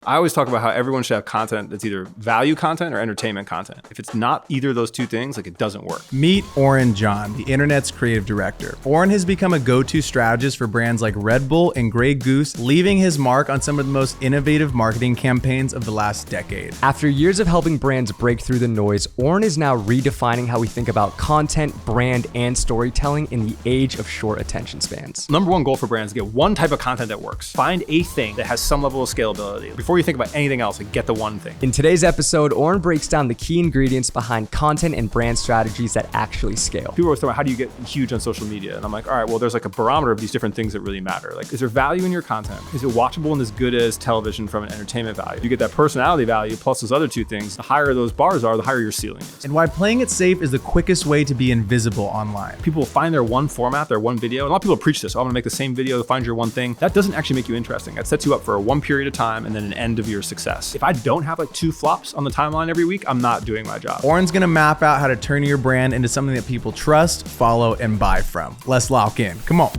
I always talk about how everyone should have content that's either value content or entertainment content. If it's not either of those two things, like it doesn't work. Meet Oren John, the internet's creative director. Oren has become a go-to strategist for brands like Red Bull and Grey Goose, leaving his mark on some of the most innovative marketing campaigns of the last decade. After years of helping brands break through the noise, Oren is now redefining how we think about content, brand, and storytelling in the age of short attention spans. Number one goal for brands is get one type of content that works. Find a thing that has some level of scalability. Before you think about anything else, like get the one thing. In today's episode, Oren breaks down the key ingredients behind content and brand strategies that actually scale. People always talk about how do you get huge on social media? And I'm like, all right, well, there's like a barometer of these different things that really matter. Like, is there value in your content? Is it watchable and as good as television from an entertainment value? You get that personality value plus those other two things. The higher those bars are, the higher your ceiling is. And why playing it safe is the quickest way to be invisible online. People will find their one format, their one video. And a lot of people preach this. Oh, I'm gonna make the same video to find your one thing. That doesn't actually make you interesting. That sets you up for a one period of time and then an end of your success. If I don't have like 2 flops on the timeline every week, I'm not doing my job. Oren's gonna map out how to turn your brand into something that people trust, follow, and buy from. Let's lock in. Come on.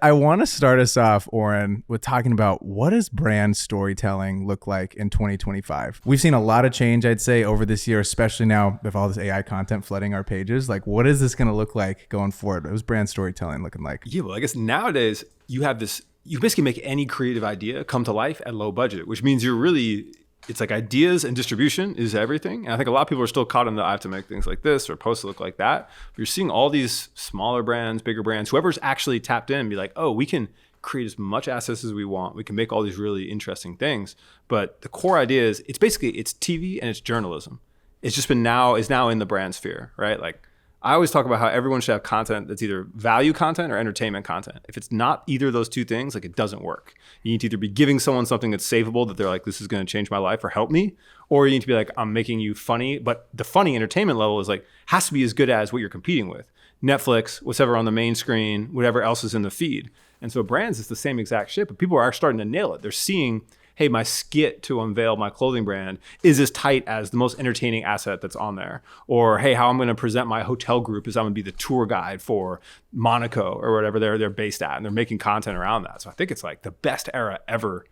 I want to start us off, Oren, with talking about what does brand storytelling look like in 2025? We've seen a lot of change, I'd say, over this year, especially now with all this AI content flooding our pages. Like, what is this going to look like going forward? What was brand storytelling looking like? Yeah, well, I guess nowadays you have this, you basically make any creative idea come to life at low budget, which means it's like ideas and distribution is everything. And I think a lot of people are still caught in the, I have to make things like this or posts that look like that. But you're seeing all these smaller brands, bigger brands, whoever's actually tapped in and be like, oh, we can create as much assets as we want. We can make all these really interesting things. But the core idea is it's TV and it's journalism. It's just is now in the brand sphere, right? Like, I always talk about how everyone should have content that's either value content or entertainment content. If it's not either of those two things, like it doesn't work. You need to either be giving someone something that's savable that they're like, this is going to change my life or help me, or you need to be like, I'm making you funny. But the funny entertainment level is like, has to be as good as what you're competing with. Netflix, whatever on the main screen, whatever else is in the feed. And so brands, it's the same exact shit, but people are starting to nail it. They're seeing, hey, my skit to unveil my clothing brand is as tight as the most entertaining asset that's on there. Or, hey, how I'm going to present my hotel group is I'm going to be the tour guide for Monaco or whatever they're based at. And they're making content around that. So I think it's like the best era ever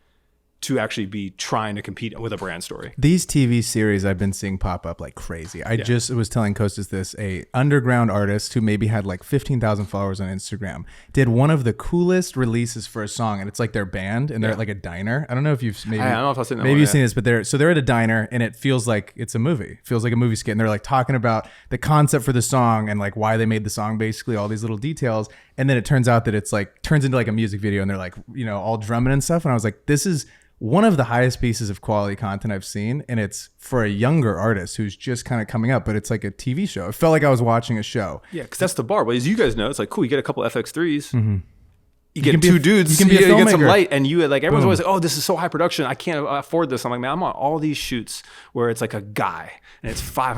to actually be trying to compete with a brand story. These TV series I've been seeing pop up like crazy. I just was telling Kostas this, a underground artist who maybe had like 15,000 followers on Instagram did one of the coolest releases for a song, and it's like their band and they're at like a diner. I don't know if you've maybe, I don't know if I've seen that maybe one, you've seen this, but they're at a diner and it feels like it's a movie. It feels like a movie skit, and they're like talking about the concept for the song and like why they made the song, basically all these little details. And then it turns out that it's like turns into like a music video, and they're like, you know, all drumming and stuff. And I was like, this is one of the highest pieces of quality content I've seen. And it's for a younger artist who's just kind of coming up, but it's like a TV show. It felt like I was watching a show. Yeah, because that's the bar. But as you guys know, it's like, cool, you get a couple FX3s. Mm-hmm. You get two dudes, you get some light, and you like everyone's always like, oh, this is so high production, I can't afford this. I'm like, man, I'm on all these shoots where it's like a guy and it's $500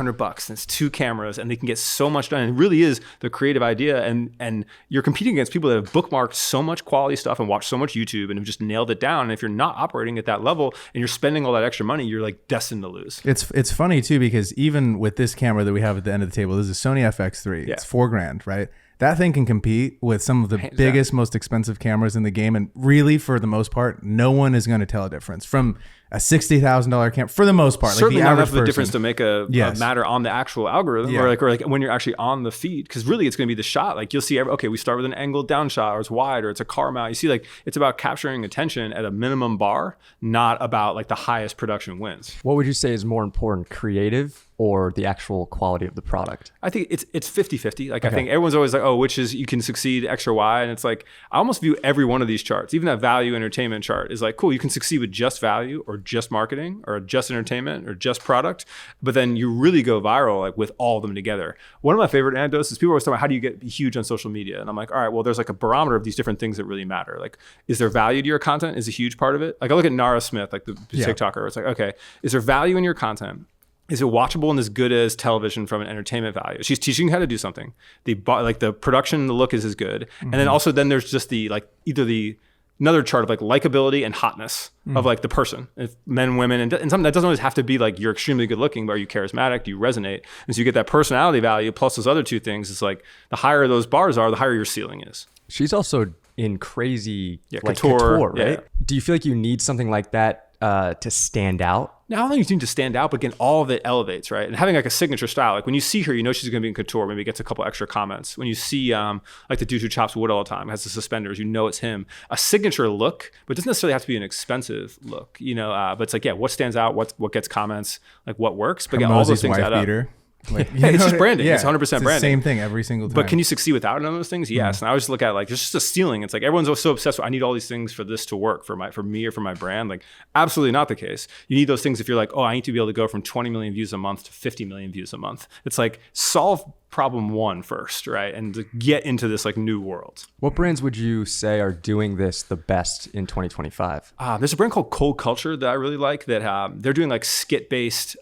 and it's 2 cameras and they can get so much done. And it really is the creative idea, and you're competing against people that have bookmarked so much quality stuff and watched so much YouTube and have just nailed it down. And if you're not operating at that level and you're spending all that extra money, you're like destined to lose. It's funny too, because even with this camera that we have at the end of the table, this is a Sony FX3. Yeah. It's $4,000, right? That thing can compete with some of the biggest, most expensive cameras in the game. And really, for the most part, no one is going to tell a difference from a $60,000 camera, for the most part. Certainly like the not average enough of a difference to make a matter on the actual algorithm, or like when you're actually on the feed. Because really, it's going to be the shot. Like you'll see, we start with an angled down shot, or it's wide, or it's a car mount. You see, like it's about capturing attention at a minimum bar, not about like the highest production wins. What would you say is more important, creative or the actual quality of the product? I think it's 50-50. Like I think everyone's always like, oh, which is you can succeed X or Y. And it's like, I almost view every one of these charts, even that value entertainment chart is like, cool, you can succeed with just value or just marketing or just entertainment or just product. But then you really go viral like with all of them together. One of my favorite anecdotes is people always talking about how do you get huge on social media? And I'm like, all right, well, there's like a barometer of these different things that really matter. Like, is there value to your content is a huge part of it. Like I look at Nara Smith, like the TikToker, it's like, okay, is there value in your content? Is it watchable and as good as television from an entertainment value? She's teaching you how to do something. The production, the look is as good. And then also there's just another chart of like likability and hotness of like the person, if men, women, and something that doesn't always have to be like you're extremely good looking, but are you charismatic? Do you resonate? And so you get that personality value plus those other two things. It's like the higher those bars are, the higher your ceiling is. She's also in crazy couture, right? Yeah. Do you feel like you need something like that to stand out? Now, I don't think you need to stand out, but again, all of it elevates, right? And having like a signature style, like when you see her, you know she's going to be in couture, maybe gets a couple extra comments. When you see like the dude who chops wood all the time, has the suspenders, you know it's him. A signature look, but it doesn't necessarily have to be an expensive look, you know, but it's like, yeah, what stands out, what gets comments, like what works, but again, all those things add up. Like, Yeah, it's just branding. It's 100% it's the branding. same thing every single time. But can you succeed without none of those things? Yes. And I always look at like there's just a ceiling. It's like everyone's so obsessed with I need all these things for this to work for me or for my brand. Like absolutely not the case. You need those things if you're like, oh, I need to be able to go from 20 million views a month to 50 million views a month. It's like solve problem one first, right? And to get into this like new world. What brands would you say are doing this the best in 2025? There's a brand called Cold Culture that I really like that they're doing like skit-based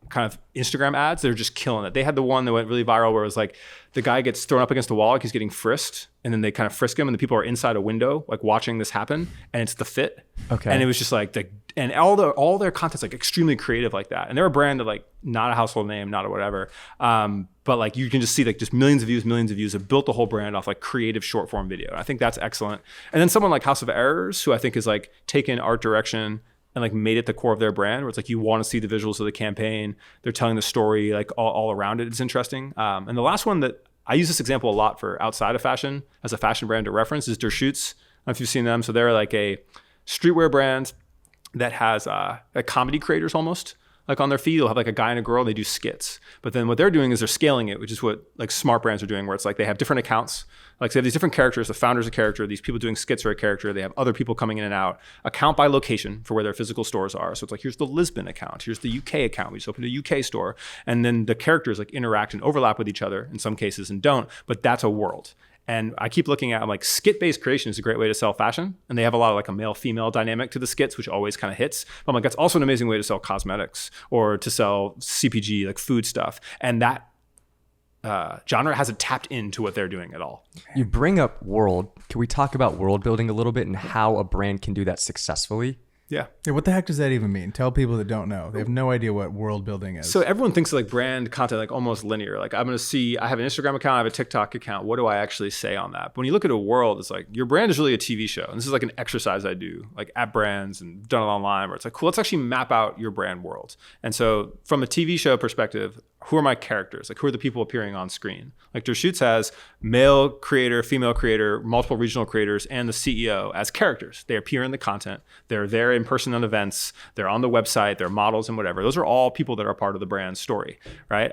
kind of Instagram ads. They're just killing it. They had the one that went really viral where it was like the guy gets thrown up against the wall, like he's getting frisked, and then they kind of frisk him, and the people are inside a window, like watching this happen, and it's The Fit. Okay. And it was just like and all their content's like extremely creative like that. And they're a brand that like not a household name, not a whatever. But like you can just see like just millions of views have built the whole brand off like creative short form video. And I think that's excellent. And then someone like House of Errors, who I think is like taken art direction and like made it the core of their brand, where it's like you want to see the visuals of the campaign. They're telling the story like all around it. It's interesting. And the last one that I use this example a lot for outside of fashion as a fashion brand to reference is Dershoots. I don't know if you've seen them. So they're like a streetwear brand that has like comedy creators almost. Like on their feed, they'll have like a guy and a girl, and they do skits. But then what they're doing is they're scaling it, which is what like smart brands are doing, where it's like they have different accounts. Like so they have these different characters. The founder's a character. These people doing skits are a character. They have other people coming in and out. Account by location for where their physical stores are. So it's like, here's the Lisbon account. Here's the UK account. We just opened a UK store. And then the characters like interact and overlap with each other in some cases and don't. But that's a world. And I keep looking at, I'm like, skit-based creation is a great way to sell fashion. And they have a lot of like a male-female dynamic to the skits, which always kind of hits. But I'm like, that's also an amazing way to sell cosmetics or to sell CPG, like food stuff. And that genre hasn't tapped into what they're doing at all. You bring up world. Can we talk about world building a little bit and how a brand can do that successfully? Yeah. What the heck does that even mean? Tell people that don't know. They have no idea what world building is. So everyone thinks like brand content like almost linear. Like I'm going to see, I have an Instagram account, I have a TikTok account. What do I actually say on that? But when you look at a world, it's like your brand is really a TV show. And this is like an exercise I do like at brands and done it online where it's like, cool, let's actually map out your brand world. And so from a TV show perspective, who are my characters? Like who are the people appearing on screen? Like Dershoots has male creator, female creator, multiple regional creators, and the CEO as characters. They appear in the content. They're there in person on events. They're on the website. They're models and whatever. Those are all people that are part of the brand story, right?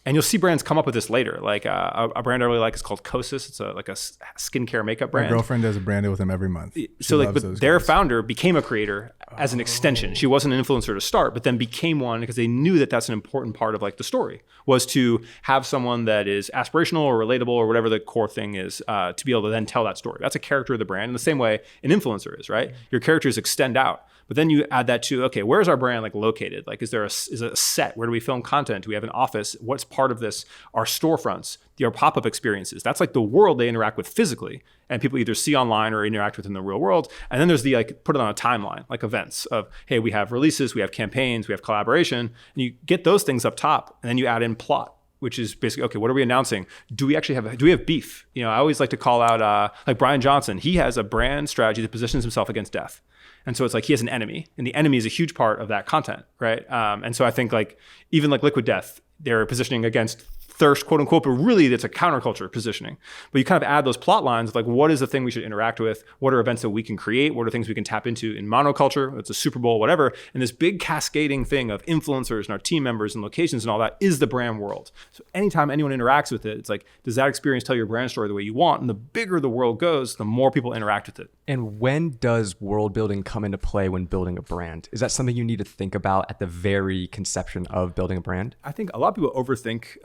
And you'll see brands come up with this later. Like a brand I really like is called Kosas. It's like a skincare makeup brand. My girlfriend does a brand deal with them every month. So like, but their founder became a creator as an extension. She wasn't an influencer to start, but then became one because they knew that that's an important part of like the story, was to have someone that is aspirational or relatable or whatever the core thing is, to be able to then tell that story. That's a character of the brand in the same way an influencer is, right? Your characters extend out. But then you add that to, okay, where's our brand like located? Like, is it a set? Where do we film content? Do we have an office? What's part of this? Our storefronts, our pop-up experiences. That's like the world they interact with physically. And people either see online or interact with in the real world. And then there's the like, put it on a timeline, like events of, hey, we have releases, we have campaigns, we have collaboration. And you get those things up top. And then you add in plot, which is basically, okay, what are we announcing? Do we have beef? You know, I always like to call out like Brian Johnson. He has a brand strategy that positions himself against death. And so it's like he has an enemy, and the enemy is a huge part of that content, right? And so I think like even like Liquid Death, they're positioning against thirst, quote unquote, but really it's a counterculture positioning. But you kind of add those plot lines of like, what is the thing we should interact with? What are events that we can create? What are things we can tap into in monoculture? It's a Super Bowl, whatever. And this big cascading thing of influencers and our team members and locations and all that is the brand world. So anytime anyone interacts with it, it's like, does that experience tell your brand story the way you want? And the bigger the world goes, the more people interact with it. And when does world building come into play when building a brand? Is that something you need to think about at the very conception of building a brand? I think a lot of people overthink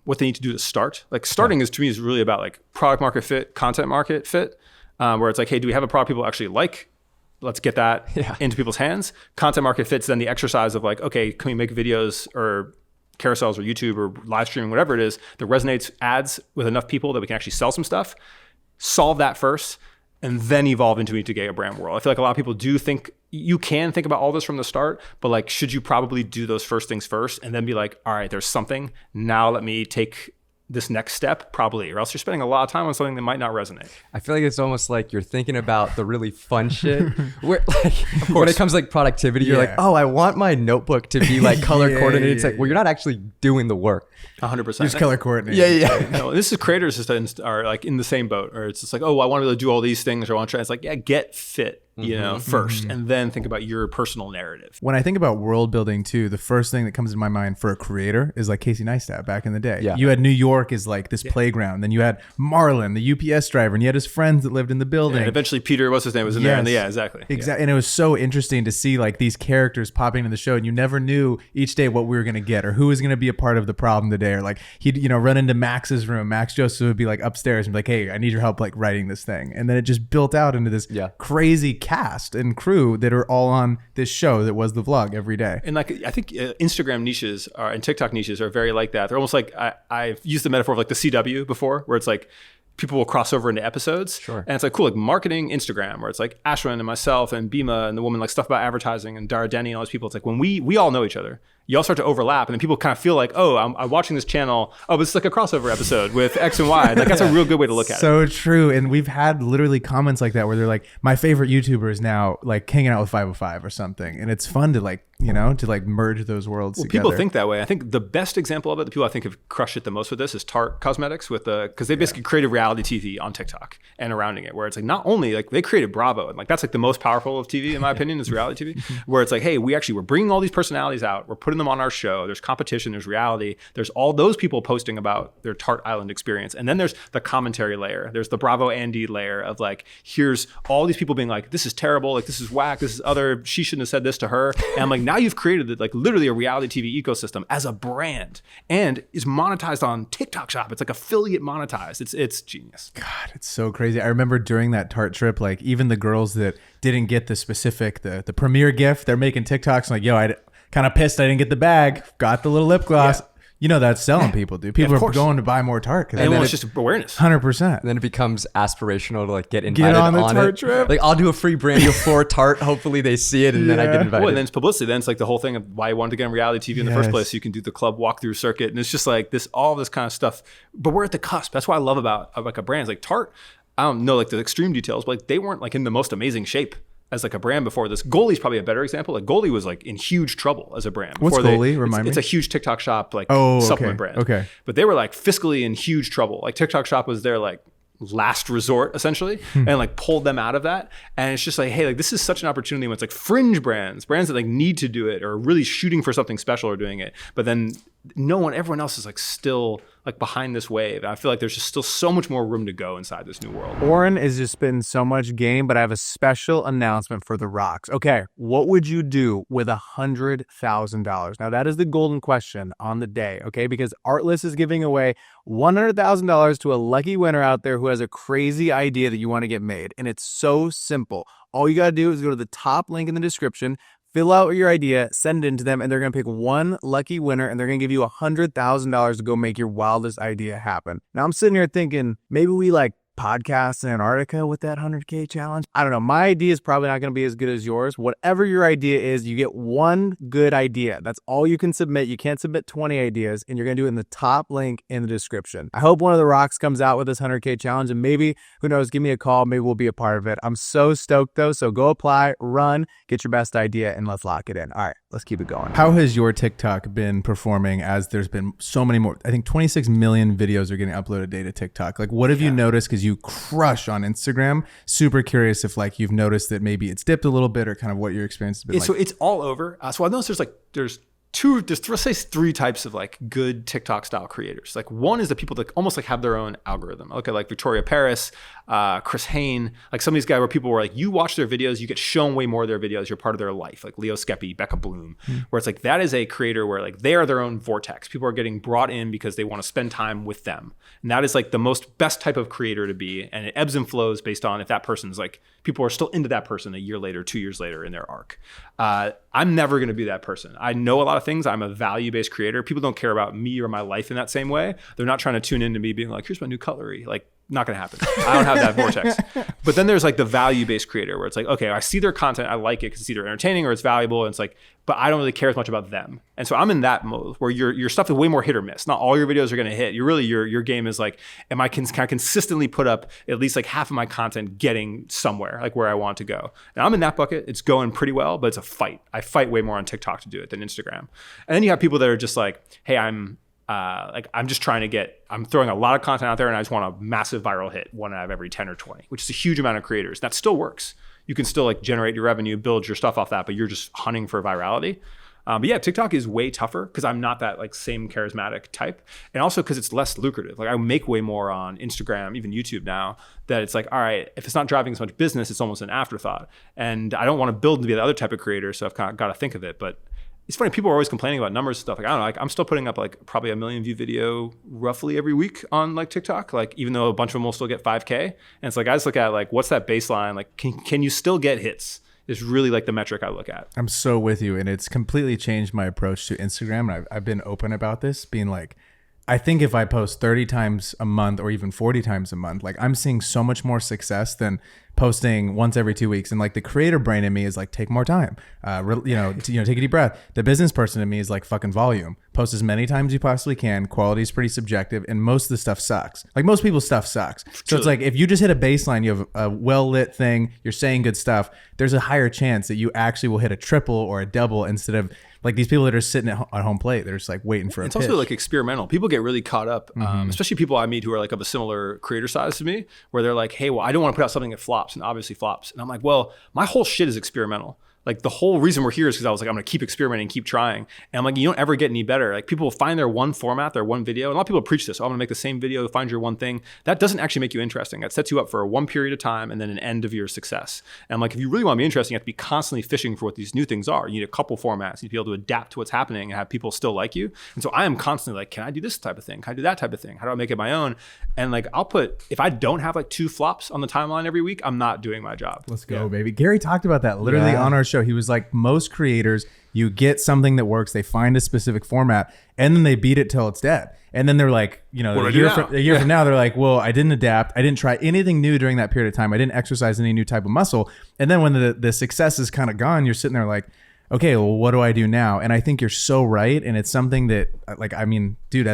what they need to do to start. Like starting is, to me, is really about like product market fit, content market fit, where it's like, hey, do we have a product people actually like? Let's get that into people's hands. Content market fit's then the exercise of like, okay, can we make videos or carousels or YouTube or live streaming, whatever it is, that resonates ads with enough people that we can actually sell some stuff. Solve that first, and then evolve into a brand world. I feel like a lot of people do think you can think about all this from the start, but like, should you probably do those first things first and then be like, all right, there's something. Now let me take this next step? Probably, or else you're spending a lot of time on something that might not resonate. I feel like it's almost like you're thinking about the really fun shit. Where like when it comes to like productivity, you're like, oh, I want my notebook to be like color coordinated. It's like, well, you're not actually doing the work. 100%. Just color coordinated. Yeah. No, this is creators just are like in the same boat, or it's just like, oh, I want to be able to do all these things, or I want to try. It's like, yeah, get fit, first, and then think about your personal narrative. When I think about world building too, the first thing that comes to my mind for a creator is like Casey Neistat back in the day. Yeah. You had New York as like this playground. Then you had Marlon, the UPS driver, and you had his friends that lived in the building. And eventually Peter, what's his name, was in there. And yeah, exactly. Exactly. And it was so interesting to see like these characters popping into the show, and you never knew each day what we were going to get or who was going to be a part of the problem today. Or like he'd, run into Max's room. Max Joseph would be like upstairs and be like, hey, I need your help like writing this thing. And then it just built out into this crazy cast and crew that are all on this show that was the vlog every day. And like, I think Instagram niches and TikTok niches are very like that. They're almost like, I've used the metaphor of like the CW before, where it's like, people will cross over into episodes. Sure. And it's like, cool, like marketing Instagram, where it's like Ashwin and myself and Bima and the woman, like stuff about advertising, and Dara Denny and all those people. It's like when we all know each other, you all start to overlap, and then people kind of feel like, oh, I'm watching this channel. Oh, but it's like a crossover episode with X and Y. Like that's a real good way to look at it. So true. And we've had literally comments like that where they're like, my favorite YouTuber is now like hanging out with 505 or something. And it's fun to like, to like merge those worlds together. People think that way. I think the best example of it, the people I think have crushed it the most with this, is Tarte Cosmetics, because they basically created reality TV on TikTok and surrounding it, where it's like not only like they created Bravo, and like that's like the most powerful of TV in my opinion, is reality TV, where it's like, hey, we're bringing all these personalities out, we're putting them on our show. There's competition, there's reality, there's all those people posting about their Tarte Island experience, and then there's the commentary layer, there's the Bravo Andy layer of like, here's all these people being like, this is terrible, like this is whack, this is other, she shouldn't have said this to her, and I'm like, now you've created like literally a reality TV ecosystem as a brand, and is monetized on TikTok Shop. It's like affiliate monetized. It's genius. God, it's so crazy. I remember during that Tarte trip, like even the girls that didn't get the specific, the premiere gift, they're making TikToks like, yo, I kind of pissed I didn't get the bag, got the little lip gloss. That's selling people, dude. People are going to buy more Tarte. And then it's just awareness. 100%. And then it becomes aspirational to like get invited on the Tarte it. trip. Like I'll do a free brand deal for Tarte. Hopefully they see it and then I get invited. Well, and then it's publicity. Then it's like the whole thing of why you wanted to get on reality TV in the first place. So you can do the club walkthrough circuit. And it's just like all this kind of stuff. But we're at the cusp. That's what I love about like a brand. It's like Tarte, I don't know like the extreme details, but like they weren't like in the most amazing shape as like a brand before this. Goalie's probably a better example. Like Goalie was like in huge trouble as a brand. What's Goalie? Remind me. It's a huge TikTok Shop like supplement brand. Okay. But they were like fiscally in huge trouble. Like TikTok Shop was their like last resort essentially, and like pulled them out of that. And it's just like, hey, like this is such an opportunity when it's like fringe brands that like need to do it or are really shooting for something special or doing it. But then everyone else is like still like behind this wave. And I feel like there's just still so much more room to go inside this new world. Oren is just spitting so much game, but I have a special announcement for the rocks. Okay, what would you do with $100,000? Now that is the golden question on the day, okay? Because Artlist is giving away $100,000 to a lucky winner out there who has a crazy idea that you want to get made. And it's so simple. All you got to do is go to the top link in the description, fill out your idea, send it in to them, and they're going to pick one lucky winner, and they're going to give you $100,000 to go make your wildest idea happen. Now, I'm sitting here thinking, maybe we like podcast in Antarctica with that 100K challenge. I don't know. My idea is probably not going to be as good as yours. Whatever your idea is, you get one good idea. That's all you can submit. You can't submit 20 ideas, and you're going to do it in the top link in the description. I hope one of the rocks comes out with this 100K challenge, and maybe, who knows, give me a call. Maybe we'll be a part of it. I'm so stoked, though. So go apply, run, get your best idea, and let's lock it in. All right, let's keep it going. How has your TikTok been performing as there's been so many more? I think 26 million videos are getting uploaded a day to TikTok. Like, what have you noticed? Because you crush on Instagram. Super curious if like you've noticed that maybe it's dipped a little bit or kind of what your experience has been like. So it's all over. So I noticed there's let's say three types of like good TikTok style creators. Like one is the people that almost like have their own algorithm. Okay, like Victoria Paris, Chris Hain, like some of these guys where people were like, you watch their videos, you get shown way more of their videos, you're part of their life. Like Leo Skeppy, Becca Bloom, where it's like that is a creator where like they are their own vortex. People are getting brought in because they want to spend time with them. And that is like the best type of creator to be. And it ebbs and flows based on if that person's like, people are still into that person a year later, 2 years later in their arc. I'm never going to be that person. I know a lot of things. I'm a value-based creator. People don't care about me or my life in that same way. They're not trying to tune into me being like, here's my new cutlery. Like, not going to happen. I don't have that vortex. But then there's like the value-based creator where it's like, okay, I see their content, I like it because it's either entertaining or it's valuable. And it's like, but I don't really care as much about them. And so I'm in that mode where your stuff is way more hit or miss. Not all your videos are going to hit. You're really, your game is like, can I consistently put up at least like half of my content getting somewhere, like where I want to go? And I'm in that bucket. It's going pretty well, but it's a fight. I fight way more on TikTok to do it than Instagram. And then you have people that are just like, hey, I'm just trying to I'm throwing a lot of content out there and I just want a massive viral hit, 1 out of every 10 or 20, which is a huge amount of creators. That still works. You can still like generate your revenue, build your stuff off that, but you're just hunting for virality. But yeah, TikTok is way tougher because I'm not that like same charismatic type. And also because it's less lucrative. Like I make way more on Instagram, even YouTube now, that it's like, all right, if it's not driving as much business, it's almost an afterthought. And I don't want to build to be the other type of creator. So I've kind of got to think of it. But it's funny, people are always complaining about numbers and stuff. Like, I don't know, like I'm still putting up like probably a 1 million view video roughly every week on like TikTok, like even though a bunch of them will still get 5K. And it's like, I just look at like, what's that baseline? Like, can you still get hits? Is really like the metric I look at. I'm so with you. And it's completely changed my approach to Instagram. And I've been open about this, being like, I think if I post 30 times a month or even 40 times a month, like I'm seeing so much more success than posting once every 2 weeks. And like the creator brain in me is like, take more time, take a deep breath. The business person in me is like fucking volume. Post as many times as you possibly can. Quality is pretty subjective. And most of the stuff sucks. Like most people's stuff sucks. So it's like, if you just hit a baseline, you have a well-lit thing, you're saying good stuff, there's a higher chance that you actually will hit a triple or a double instead of like these people that are sitting at home plate. They're just like waiting for a pitch. It's also like experimental. People get really caught up, especially people I meet who are like of a similar creator size to me, where they're like, hey, well, I don't want to put out something that flops, and obviously flops. And I'm like, well, my whole shit is experimental. Like the whole reason we're here is because I was like, I'm going to keep experimenting, keep trying. And I'm like, you don't ever get any better. Like people will find their one format, their one video. And a lot of people preach this. Oh, I'm going to make the same video, find your one thing. That doesn't actually make you interesting. That sets you up for a one period of time and then an end of your success. And I'm like, if you really want to be interesting, you have to be constantly fishing for what these new things are. You need a couple formats. You need to be able to adapt to what's happening and have people still like you. And so I am constantly like, can I do this type of thing? Can I do that type of thing? How do I make it my own? And like, if I don't have like 2 flops on the timeline every week, I'm not doing my job. Let's go, baby. Gary talked about that literally on our show. He was like, most creators, you get something that works, they find a specific format, and then they beat it till it's dead. And then they're like, a year from now, they're like, well, I didn't adapt. I didn't try anything new during that period of time. I didn't exercise any new type of muscle. And then when the success is kind of gone, you're sitting there like, okay, well, what do I do now? And I think you're so right. And it's something that like, I mean, dude,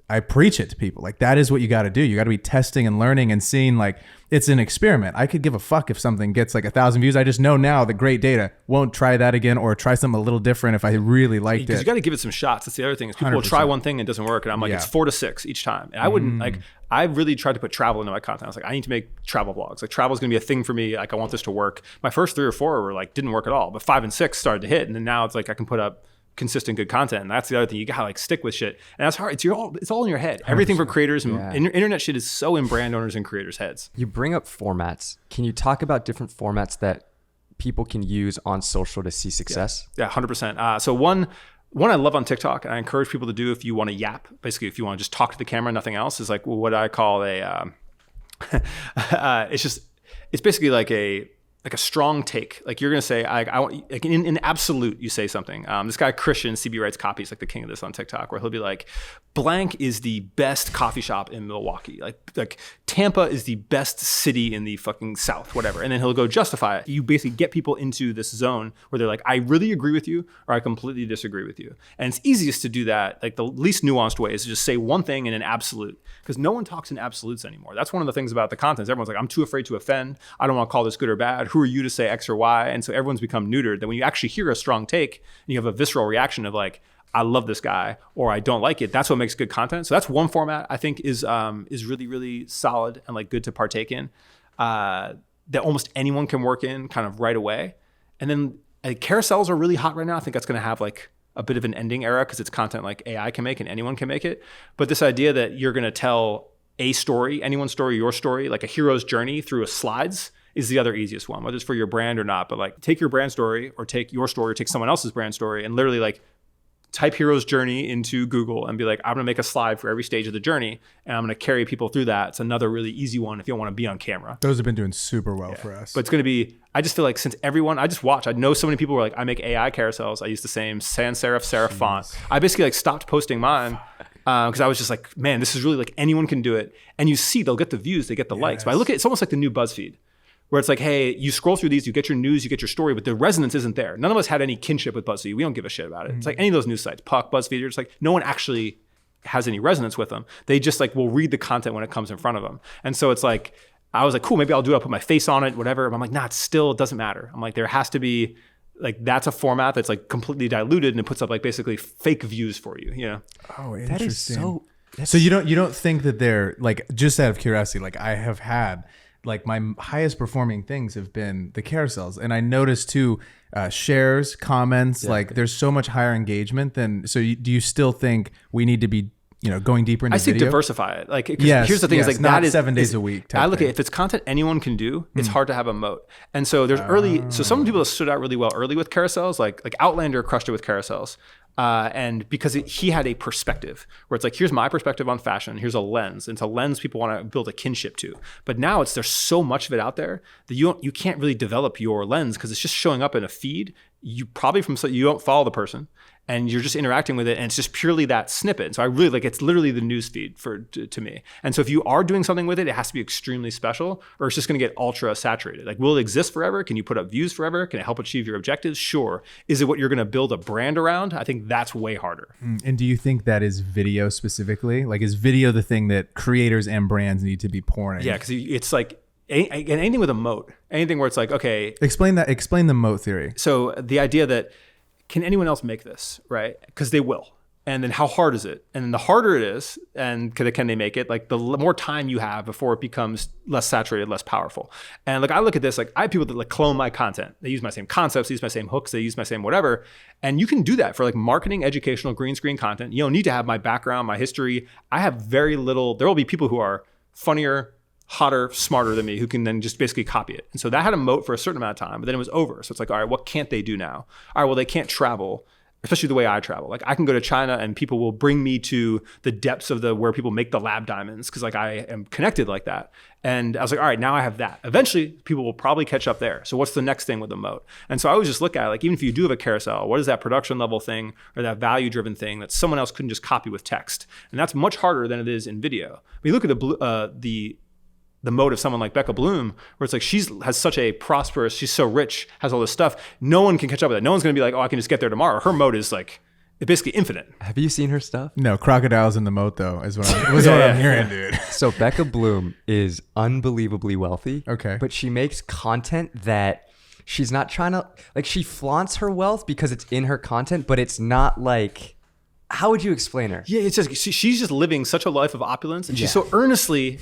I preach it to people. Like that is what you got to do. You got to be testing and learning and seeing like it's an experiment. I could give a fuck if something gets like 1,000 views. I just know now the great data. Won't try that again or try something a little different if I really liked it. Because you got to give it some shots. That's the other thing is people 100%. will try one thing and it doesn't work. And I'm like, it's 4 to 6 each time. And I wouldn't like, I really tried to put travel into my content. I was like, I need to make travel vlogs. Like travel is going to be a thing for me. Like I want this to work. My first 3 or 4 were like, didn't work at all. But 5 and 6 started to hit. And then now it's like, I can put up consistent good content. And that's the other thing. You gotta like stick with shit. And that's hard. It's all in your head. Everything for creators and internet shit is so in brand owners and creators' heads. You bring up formats. Can you talk about different formats that people can use on social to see success? Yeah, 100%. So one I love on TikTok, and I encourage people to do if you want to yap, basically if you want to just talk to the camera, nothing else, is like what I call it's basically like a strong take. Like you're going to say, I want, like in absolute, you say something. This guy, Christian, CB writes copy. He's like the king of this on TikTok, where he'll be like, blank is the best coffee shop in Milwaukee. Like Tampa is the best city in the fucking South, whatever. And then he'll go justify it. You basically get people into this zone where they're like, I really agree with you, or I completely disagree with you. And it's easiest to do that. Like the least nuanced way is to just say one thing in an absolute, because no one talks in absolutes anymore. That's one of the things about the content. Everyone's like, I'm too afraid to offend. I don't want to call this good or bad. Who are you to say X or Y? And so everyone's become neutered. Then when you actually hear a strong take and you have a visceral reaction of like, I love this guy or I don't like it, that's what makes good content. So that's one format I think is really, really solid and like good to partake in, that almost anyone can work in kind of right away. And then carousels are really hot right now. I think that's going to have like a bit of an ending era because it's content like AI can make and anyone can make it. But this idea that you're going to tell a story, anyone's story, your story, like a hero's journey through a slides is the other easiest one, whether it's for your brand or not. But like take your brand story or take your story or take someone else's brand story and literally like type hero's journey into Google and be like, I'm going to make a slide for every stage of the journey and I'm going to carry people through that. It's another really easy one if you don't want to be on camera. Those have been doing super well for us. But it's going to be, I just feel like since everyone, I just watch, I know so many people were like, I make AI carousels. I use the same sans serif font. I basically like stopped posting mine because I was just like, man, this is really like anyone can do it. And you see, they'll get the views, they get the likes. But I look at it's almost like the new BuzzFeed, where it's like, hey, you scroll through these, you get your news, you get your story, but the resonance isn't there. None of us had any kinship with BuzzFeed. We don't give a shit about it. It's like any of those news sites, Puck, BuzzFeed, you're just like, no one actually has any resonance with them. They just like will read the content when it comes in front of them. And so it's like, I was like, cool, maybe I'll do it. I'll put my face on it, whatever. But I'm like, nah, it still doesn't matter. I'm like, there has to be like, that's a format that's like completely diluted and it puts up like basically fake views for you, you know? Oh, interesting. That is so... So you don't think that they're like, just out of curiosity, like I have had like my highest performing things have been the carousels, and I noticed too shares, comments, like there's so much higher engagement than. So do you still think we need to be going deeper into I say video? diversify it. Like, yes, here's the thing: is like not that is 7 days a week. I look at if it's content anyone can do, it's hard to have a moat. And so there's early. So some people that stood out really well early with carousels, like Outlander crushed it with carousels. And because he had a perspective where it's like, here's my perspective on fashion. Here's a lens. And it's a lens people want to build a kinship to. But now there's so much of it out there that you can't really develop your lens because it's just showing up in a feed. You probably you don't follow the person and you're just interacting with it. And it's just purely that snippet. So I really it's literally the news feed to me. And so if you are doing something with it, it has to be extremely special or it's just going to get ultra saturated. Like, will it exist forever? Can you put up views forever? Can it help achieve your objectives? Sure. Is it what you're going to build a brand around? I think that's way harder. And do you think that is video specifically? Like, is video the thing that creators and brands need to be pouring? Yeah, because it's like anything with a moat, anything where it's like, okay. Explain the moat theory. So the idea that can anyone else make this, right? Because they will. And then how hard is it? And then the harder it is, and can they make it? Like the more time you have before it becomes less saturated, less powerful. And like I look at this, like I have people that like clone my content. They use my same concepts, they use my same hooks, they use my same whatever. And you can do that for like marketing, educational, green screen content. You don't need to have my background, my history. I have very little. There will be people who are funnier, hotter, smarter than me who can then just basically copy it. And so that had a moat for a certain amount of time, but then it was over. So it's like, all right, what can't they do now? All right, well, they can't travel, especially the way I travel. Like I can go to China and people will bring me to the depths of where people make the lab diamonds because like I am connected like that. And I was like, all right, now I have that. Eventually people will probably catch up there. So what's the next thing with the moat? And so I always just look at it, like, even if you do have a carousel, what is that production level thing or that value driven thing that someone else couldn't just copy with text? And that's much harder than it is in video. When you look at the moat of someone like Becca Bloom, where it's like has such a prosperous, she's so rich, has all this stuff. No one can catch up with it. No one's going to be like, oh, I can just get there tomorrow. Her moat is like, it's basically infinite. Have you seen her stuff? No, crocodiles in the moat though is what I'm hearing, dude. So Becca Bloom is unbelievably wealthy. Okay. But she makes content that she's not trying to, like, she flaunts her wealth because it's in her content, but it's not like, how would you explain her? Yeah, it's just she's just living such a life of opulence, and she's so earnestly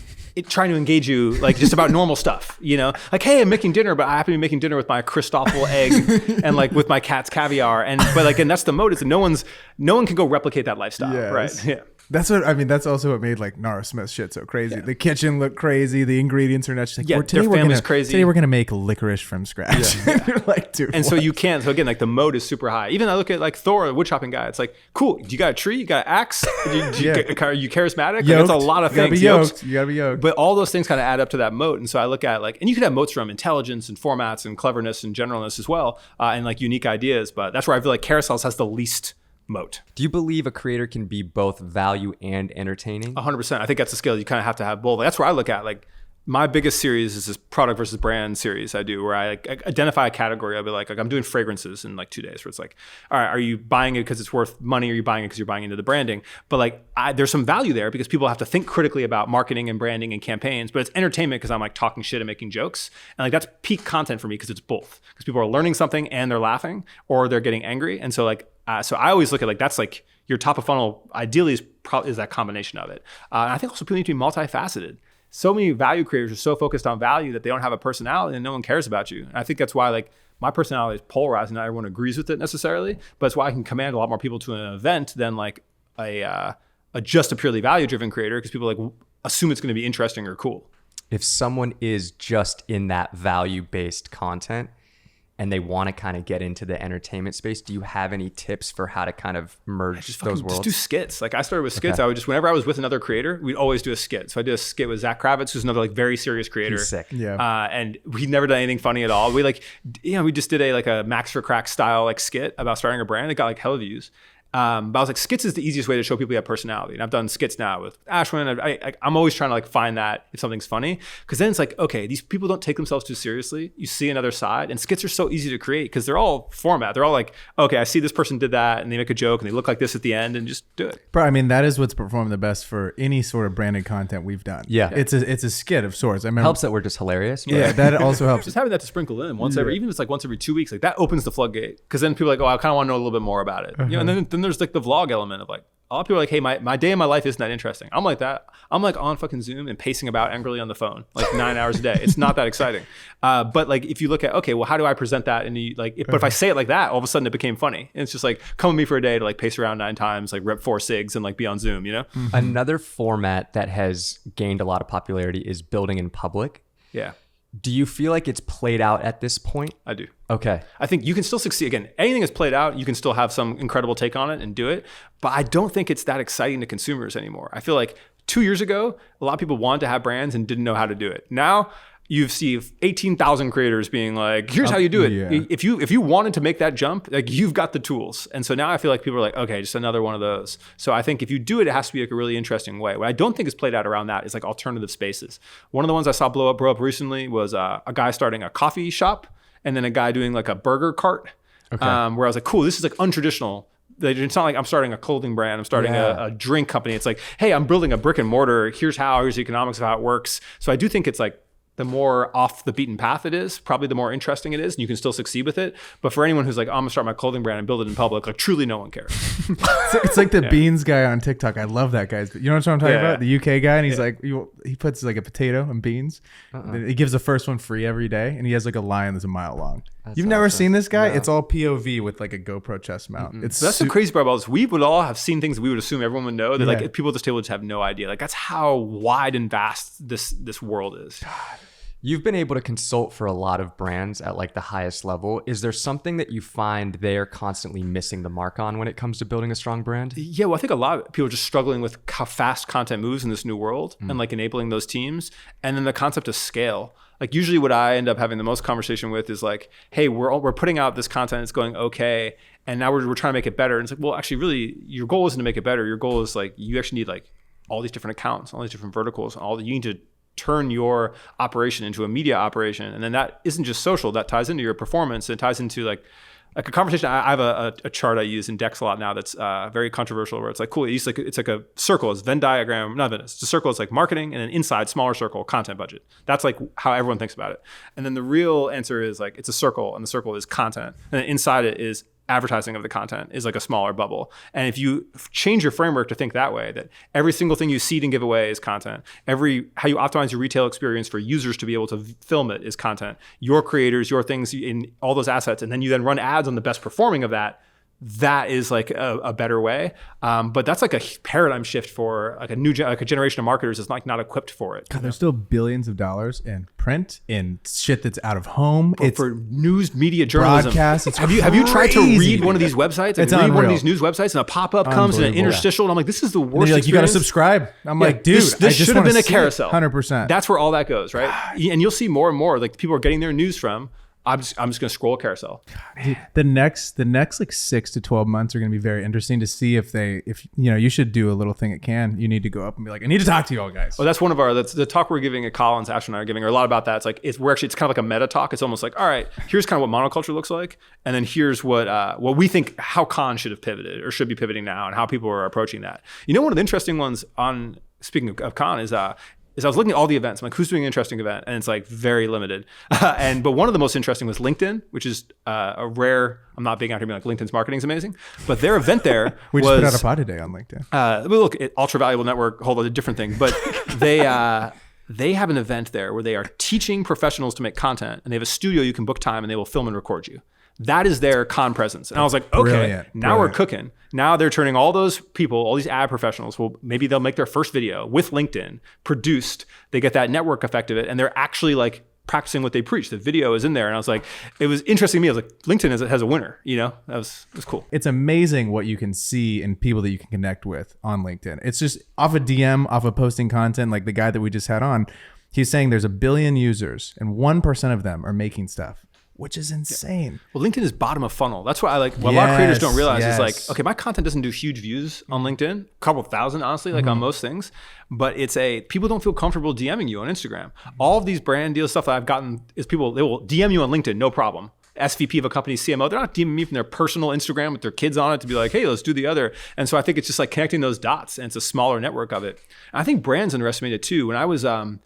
trying to engage you, like just about normal stuff. Like, hey, I'm making dinner, but I happen to be making dinner with my Christoffel egg and like with my cat's caviar, and that's the motive. No one can go replicate that lifestyle, right? Yeah. That's also what made like Nara Smith's shit so crazy. Yeah. The kitchen looked crazy. The ingredients are nuts. Like, their family's crazy. Today we're gonna make licorice from scratch. Yeah. Like, dude. And so you can. So again, like the moat is super high. Even I look at like Thor, the wood chopping guy. It's like, cool. You got a tree. You got an axe. Are you charismatic? Like, it's a lot of things. You gotta be yoked. But all those things kind of add up to that moat. And so I look at like, and you could have moats from intelligence and formats and cleverness and generalness as well, and like unique ideas. But that's where I feel like carousels has the least moat. Do you believe a creator can be both value and entertaining? 100%. I think that's a skill. You kind of have to have both. That's where I look at, like, my biggest series is this product versus brand series I do, where I identify a category. I'll be like I'm doing fragrances in like 2 days, where it's like, all right, are you buying it because it's worth money, or are you buying it because you're buying into the branding? But like there's some value there because people have to think critically about marketing and branding and campaigns, but it's entertainment because I'm like talking shit and making jokes. And like that's peak content for me because it's both. Because people are learning something and they're laughing or they're getting angry. And so like, so I always look at like, that's like your top of funnel ideally is that combination of it. And I think also people need to be multifaceted. So many value creators are so focused on value that they don't have a personality and no one cares about you. And I think that's why like my personality is polarized and not everyone agrees with it necessarily, but it's why I can command a lot more people to an event than like a just a purely value driven creator, because people like assume it's going to be interesting or cool. If someone is just in that value based content and they want to kind of get into the entertainment space, do you have any tips for how to kind of merge those worlds? Just do skits. Like I started with skits. Okay. I would just, whenever I was with another creator, we'd always do a skit. So I did a skit with Zach Kravitz, who's another like very serious creator. He's sick. Yeah. And we'd never done anything funny at all. We like, we just did a Max for Crack style like skit about starting a brand. It got like hella views. But I was like, skits is the easiest way to show people you have personality. And I've done skits now with Ashwin. I'm always trying to like find that if something's funny, because then it's like, okay, these people don't take themselves too seriously. You see another side, and skits are so easy to create because they're all format. They're all like, okay, I see this person did that, and they make a joke, and they look like this at the end, and just do it. Bro, I mean, that is what's performed the best for any sort of branded content we've done. Yeah. It's a skit of sorts. I remember, Helps that we're just hilarious. But yeah, that also helps. Just having that to sprinkle in once every, even if it's like once every 2 weeks, like that opens the floodgate, because then people are like, oh, I kind of want to know a little bit more about it. You know, and then there's like the vlog element of like, a lot of people are like, hey, my day in my life isn't that interesting. I'm like that. I'm like on fucking Zoom and pacing about angrily on the phone like 9 hours a day. It's not that exciting. But like if you look at, okay, well, how do I present that? And but if I say it like that, all of a sudden it became funny. And it's just like, come with me for a day to like pace around 9 times, like rep 4 cigs and like be on Zoom, you know? Another format that has gained a lot of popularity is building in public. Yeah. Do you feel like it's played out at this point? I do. Okay. I think you can still succeed. Again, anything that's played out, you can still have some incredible take on it and do it. But I don't think it's that exciting to consumers anymore. I feel like 2 years ago, a lot of people wanted to have brands and didn't know how to do it. Now, you see 18,000 creators being like, here's how you do it. Yeah. If you wanted to make that jump, like you've got the tools. And so now I feel like people are like, okay, just another one of those. So I think if you do it, it has to be like a really interesting way. What I don't think is played out around that is like alternative spaces. One of the ones I saw blow up recently was a guy starting a coffee shop and then a guy doing like a burger cart. Okay. Where I was like, cool, this is like untraditional. It's not like I'm starting a clothing brand. I'm starting a drink company. It's like, hey, I'm building a brick and mortar. Here's the economics of how it works. So I do think it's like, the more off the beaten path it is, probably the more interesting it is, and you can still succeed with it. But for anyone who's like, oh, I'm gonna start my clothing brand and build it in public, like truly no one cares. It's like the beans guy on TikTok. I love that guy. You know what I'm talking about? The UK guy, and he's like, he puts like a potato and beans. He gives the first one free every day, and he has like a line that's a mile long. You've never seen this guy? No. It's all POV with like a GoPro chest mount. That's the crazy part about this. We would all have seen things that we would assume everyone would know. That like people at this table just have no idea. Like that's how wide and vast this world is. God. You've been able to consult for a lot of brands at like the highest level. Is there something that you find they're constantly missing the mark on when it comes to building a strong brand? Yeah, well, I think a lot of people are just struggling with how fast content moves in this new world and like enabling those teams. And then the concept of scale. Like usually what I end up having the most conversation with is like, hey, we're putting out this content, it's going okay. And now we're trying to make it better. And it's like, well, actually really your goal isn't to make it better. Your goal is like, you actually need like all these different accounts, all these different verticals, you need to turn your operation into a media operation. And then that isn't just social, that ties into your performance. It ties into like a conversation. I have a chart I use in Dex a lot now that's very controversial, where it's like, cool, it's like a circle, it's Venn diagram, not Venn, it's a circle, it's like marketing, and then inside, smaller circle, content budget. That's like how everyone thinks about it. And then the real answer is like, it's a circle, and the circle is content. And then inside it is advertising of the content is like a smaller bubble. And if you change your framework to think that way, that every single thing you seed and give away is content, how you optimize your retail experience for users to be able to film it is content, your creators, your things in all those assets, and then you then run ads on the best performing of that is like a better way. But that's like a paradigm shift for like a generation of marketers that's like not equipped for it. God, there's still billions of dollars in print, in shit that's out of home. It's for news media journalism. Broadcast. Have you tried to read one of these websites? Like, It's read one unreal. of these news websites and a pop-up comes and an interstitial, and I'm like, this is the worst. You're like, you got to experience. subscribe. I'm like, dude, this should have been a carousel. 100%. That's where all that goes, right? And you'll see more and more like people are getting their news from. I'm just going to scroll a carousel. Dude, the next like 6 to 12 months are going to be very interesting to see if you should do a little thing at Cannes. You need to go up and be like, I need to talk to you all guys. Well, that's one of that's the talk we're giving at Collins. Ash and I are giving her a lot about that. It's like it's kind of like a meta talk. It's almost like, all right, here's kind of what monoculture looks like, and then here's what we think how Cannes should have pivoted or should be pivoting now, and how people are approaching that. You know, one of the interesting ones on speaking of Cannes is I was looking at all the events. I'm like, who's doing an interesting event? And it's like very limited. But one of the most interesting was LinkedIn, which is a rare. I'm not big out here being like LinkedIn's marketing is amazing, but their event there we was just put out a pod today on LinkedIn. But look, ultra valuable network, whole other different thing. But they have an event there where they are teaching professionals to make content, and they have a studio you can book time, and they will film and record you. That is their con presence. And I was like, okay, now we're cooking. Now they're turning all those people, all these ad professionals, well, maybe they'll make their first video with LinkedIn produced. They get that network effect of it, and they're actually like practicing what they preach. The video is in there. And I was like, it was interesting to me. I was like, LinkedIn has a winner, you know? It was cool. It's amazing what you can see in people that you can connect with on LinkedIn. It's just off a DM, off of posting content, like the guy that we just had on. He's saying there's 1 billion users and 1% of them are making stuff. which is insane. Well, LinkedIn is bottom of funnel. That's what I like. What a lot of creators don't realize is like, yes. okay, my content doesn't do huge views on LinkedIn, a couple thousand, honestly, like on most things. But people don't feel comfortable DMing you on Instagram. All of these brand deal stuff that I've gotten is they will DM you on LinkedIn, no problem. SVP of a company's CMO, they're not DMing me from their personal Instagram with their kids on it to be like, hey, let's do the other. And so I think it's just like connecting those dots, and it's a smaller network of it. And I think brands underestimate it too. When I was, I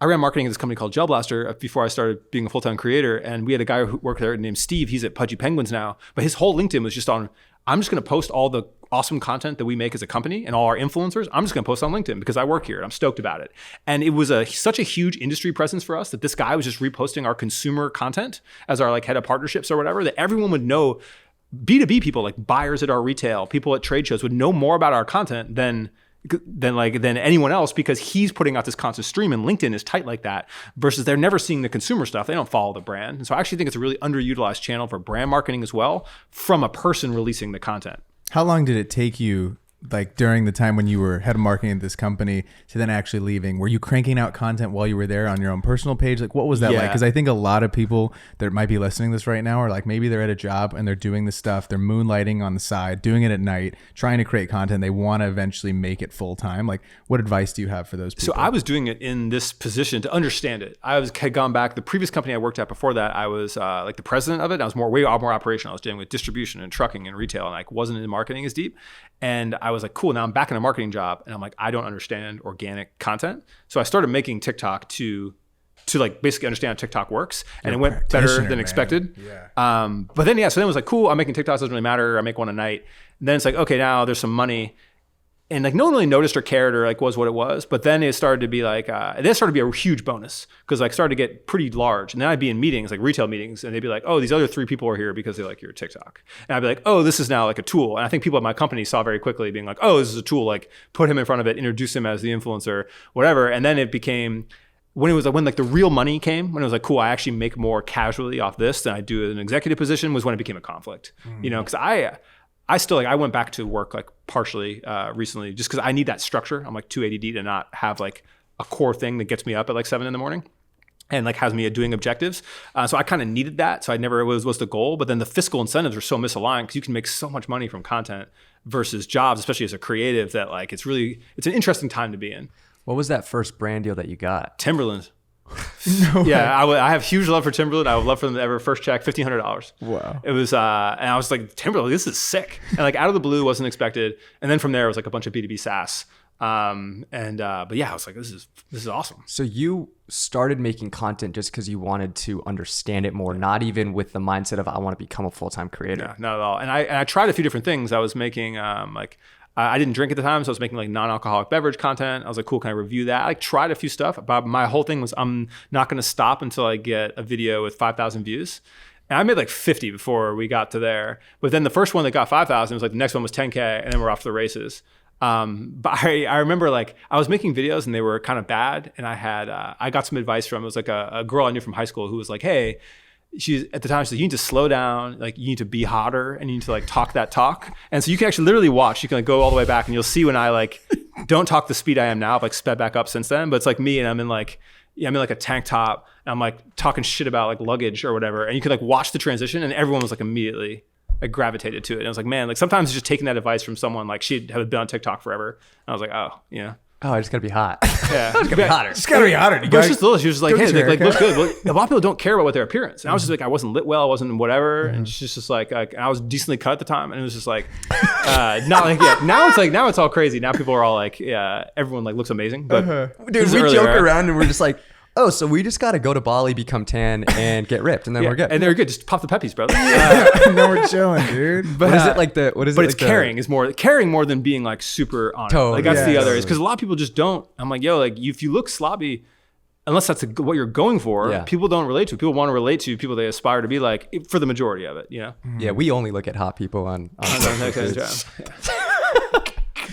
ran marketing at this company called Gel Blaster before I started being a full-time creator. And we had a guy who worked there named Steve. He's at Pudgy Penguins now. But his whole LinkedIn was just on, I'm just going to post all the awesome content that we make as a company and all our influencers. I'm just going to post on LinkedIn because I work here and I'm stoked about it. And it was such a huge industry presence for us that this guy was just reposting our consumer content as our like head of partnerships or whatever, that everyone would know. B2B people, like buyers at our retail, people at trade shows, would know more about our content than anyone else, because he's putting out this constant stream, and LinkedIn is tight like that, versus they're never seeing the consumer stuff. They don't follow the brand. And so I actually think it's a really underutilized channel for brand marketing as well, from a person releasing the content. How long did it take you, like during the time when you were head of marketing at this company, to then actually leaving? Were you cranking out content while you were there on your own personal page? Like, what was that like? Because I think a lot of people that might be listening to this right now are like, maybe they're at a job and they're doing this stuff, they're moonlighting on the side, doing it at night, trying to create content. They want to eventually make it full time. Like, what advice do you have for those people? So I was doing it in this position to understand it. Had gone back, the previous company I worked at before that, I was like the president of it. I was way more operational. I was dealing with distribution and trucking and retail, and like wasn't in marketing as deep. And I was like, cool, now I'm back in a marketing job. And I'm like, I don't understand organic content. So I started making TikTok to like basically understand how TikTok works. And it went better than expected. Yeah. But then, so then it was like, cool, I'm making TikToks, doesn't really matter. I make one a night. And then it's like, okay, now there's some money. And like no one really noticed or cared or like was what it was. But then it started to be like, this started to be a huge bonus, because like started to get pretty large. And then I'd be in meetings, like retail meetings, and they'd be like, oh, these other 3 people are here because they like your TikTok. And I'd be like, oh, this is now like a tool. And I think people at my company saw very quickly being like, oh, this is a tool, like put him in front of it, introduce him as the influencer, whatever. And then it became, when like the real money came, when it was like, cool, I actually make more casually off this than I do in an executive position, was when it became a conflict, you know, because I still like, I went back to work like partially recently just because I need that structure. I'm like too ADD to not have like a core thing that gets me up at like 7 a.m. and like has me doing objectives. So I kind of needed that. So I never was the goal, but then the fiscal incentives are so misaligned, because you can make so much money from content versus jobs, especially as a creative, that like it's an interesting time to be in. What was that first brand deal that you got? Timberland. I have huge love for Timberland. I would love for them to ever first check $1,500. Wow. It was, and I was like, Timberland, this is sick. And like out of the blue, wasn't expected. And then from there, it was like a bunch of B2B SaaS. But yeah, I was like, this is awesome. So you started making content just because you wanted to understand it more, not even with the mindset of I want to become a full-time creator. No, not at all. And I tried a few different things. I was making I didn't drink at the time, so I was making like non-alcoholic beverage content. I was like, cool, can I review that? I like tried a few stuff, but my whole thing was I'm not going to stop until I get a video with 5,000 views. And I made like 50 before we got to there. But then the first one that got 5,000 was like the next one was 10K, and then we're off to the races. But I remember like I was making videos and they were kind of bad, and I got some advice from, it was like a girl I knew from high school who was like, hey, she's at the time, she said, you need to slow down, like you need to be hotter, and you need to like talk that talk. And so you can actually literally watch, you can like go all the way back and you'll see when I like don't talk the speed I am now, I've like sped back up since then. But it's like me, and I'm in like a tank top, and I'm like talking shit about like luggage or whatever. And you could like watch the transition, and everyone was like immediately like gravitated to it. And I was like, man, like sometimes it's just taking that advice from someone, like she had been on TikTok forever. And I was like, oh, yeah. Oh, I just gotta be hot. Yeah, I just gotta be hotter. Just gotta be hotter. But it's just little. She was just like, hey, they like look good. Well, a lot of people don't care about their appearance. And I was just like, I wasn't lit well, I wasn't whatever. And she's just like I was decently cut at the time, and it was just like, not like, yeah. Now it's all crazy. Now people are all like, yeah, everyone like looks amazing. But Dude, we joke around and we're just like, oh, so we just got to go to Bali, become tan, and get ripped, and then we're good. And they're good. Just pop the peppies, brother. No, we're chilling, dude. But what is it like But it's caring more than being like super on it. Totally. Like that's the other. Totally. It's because a lot of people just don't. I'm like, yo, like if you look sloppy, unless that's what you're going for, people don't relate to. People want to relate to people they aspire to be like, for the majority of it, you know? Yeah, we only look at hot people on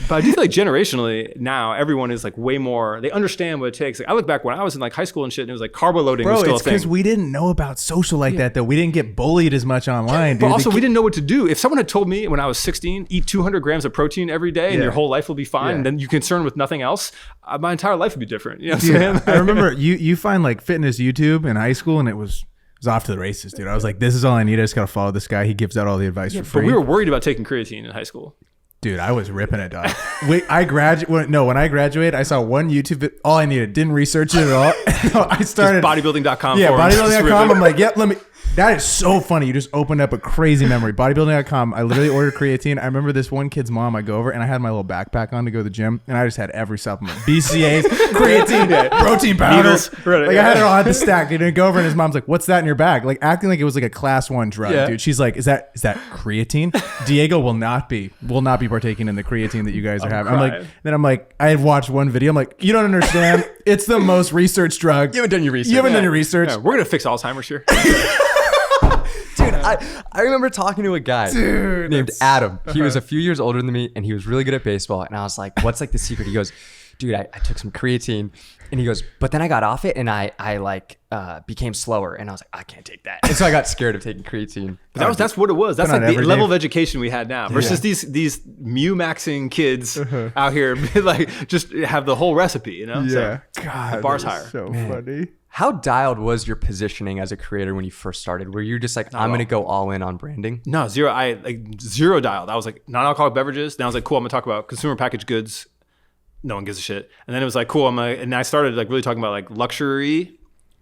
But I do feel like generationally now, everyone is like way more, they understand what it takes. Like I look back when I was in like high school and shit, and it was like carbo loading was still a thing. It's because we didn't know about social like that, though. We didn't get bullied as much online, dude. But also, we didn't know what to do. If someone had told me when I was 16, eat 200 grams of protein every day and your whole life will be fine, and then you're concerned with nothing else, my entire life would be different. You know what I'm saying? I remember you find like fitness YouTube in high school, and it was was off to the races, dude. I was like, this is all I need. I just got to follow this guy. He gives out all the advice for free. But we were worried about taking creatine in high school. Dude, I was ripping it, dog. When I graduated, I saw one YouTube video. All I needed. Didn't research it at all. No, I started. Just bodybuilding.com. Yeah, bodybuilding.com. I'm like, yep, let me. That is so funny. You just opened up a crazy memory. Bodybuilding.com. I literally ordered creatine. I remember this one kid's mom. I go over and I had my little backpack on to go to the gym, and I just had every supplement: BCAAs, creatine, protein powder. Like I had it all at the stack. They didn't go over, and his mom's like, "What's that in your bag?" Like acting like it was like a class 1 drug, dude. She's like, "Is that creatine?" Diego will not be partaking in the creatine that you guys are having. I'm like, I had watched one video. I'm like, you don't understand. It's the most researched drug. You haven't done your research. Yeah, we're gonna fix Alzheimer's here. Dude, I remember talking to a guy named Adam. He was a few years older than me, and he was really good at baseball. And I was like, what's like the secret? He goes, dude, I took some creatine. And he goes, but then I got off it, and I became slower. And I was like, I can't take that. And so I got scared of taking creatine. But that's what it was. That's like the level of education we had now versus these mu-maxing kids out here like just have the whole recipe, you know? Yeah. So, God, the bar's higher. So funny. How dialed was your positioning as a creator when you first started? Were you just like, I'm going to go all in on branding? No, zero. I like zero dialed. I was like non-alcoholic beverages. Then I was like, cool, I'm gonna talk about consumer packaged goods. No one gives a shit. And then it was like, cool, and I started like really talking about like luxury,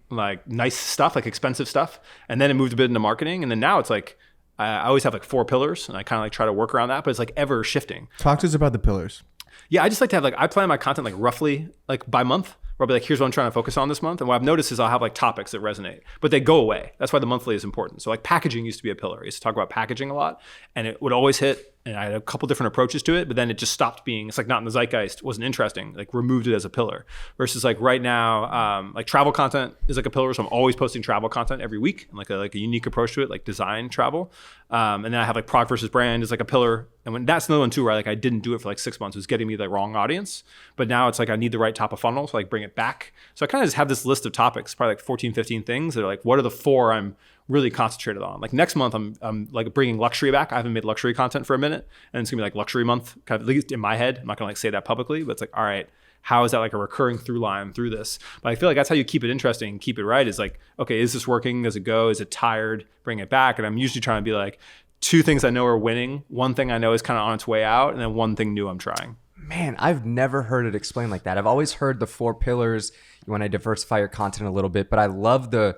like nice stuff, like expensive stuff. And then it moved a bit into marketing. And then now it's like, I always have like 4 pillars, and I kind of like try to work around that, but it's like ever shifting. Talk to us about the pillars. Yeah, I just like to have like, I plan my content like roughly like by month. Where I'll be like, here's what I'm trying to focus on this month. And what I've noticed is I'll have like topics that resonate, but they go away. That's why the monthly is important. So like packaging used to be a pillar. I used to talk about packaging a lot, and it would always hit. And I had a couple different approaches to it, but then it just stopped being, it's like not in the zeitgeist, wasn't interesting, like removed it as a pillar. Versus like right now, like travel content is like a pillar. So I'm always posting travel content every week, and like a unique approach to it, like design travel. And then I have like product versus brand is like a pillar. And when that's another one too, where like I didn't do it for like 6 months, it was getting me the wrong audience. But now it's like I need the right top of funnel to like bring it back. So I kind of just have this list of topics, probably like 14, 15 things that are like, what are the 4 I'm really concentrated on? Like next month, I'm like bringing luxury back. I haven't made luxury content for a minute, and it's gonna be like luxury month, kind of, at least in my head. I'm not gonna like say that publicly, but it's like, all right, how is that like a recurring through line through this? But I feel like that's how you keep it interesting, keep it right. Is like, okay, is this working? Does it go? Is it tired? Bring it back. And I'm usually trying to be like 2 things I know are winning, 1 thing I know is kind of on its way out, and then 1 thing new I'm trying. Man, I've never heard it explained like that. I've always heard the 4 pillars. You want to diversify your content a little bit, but I love the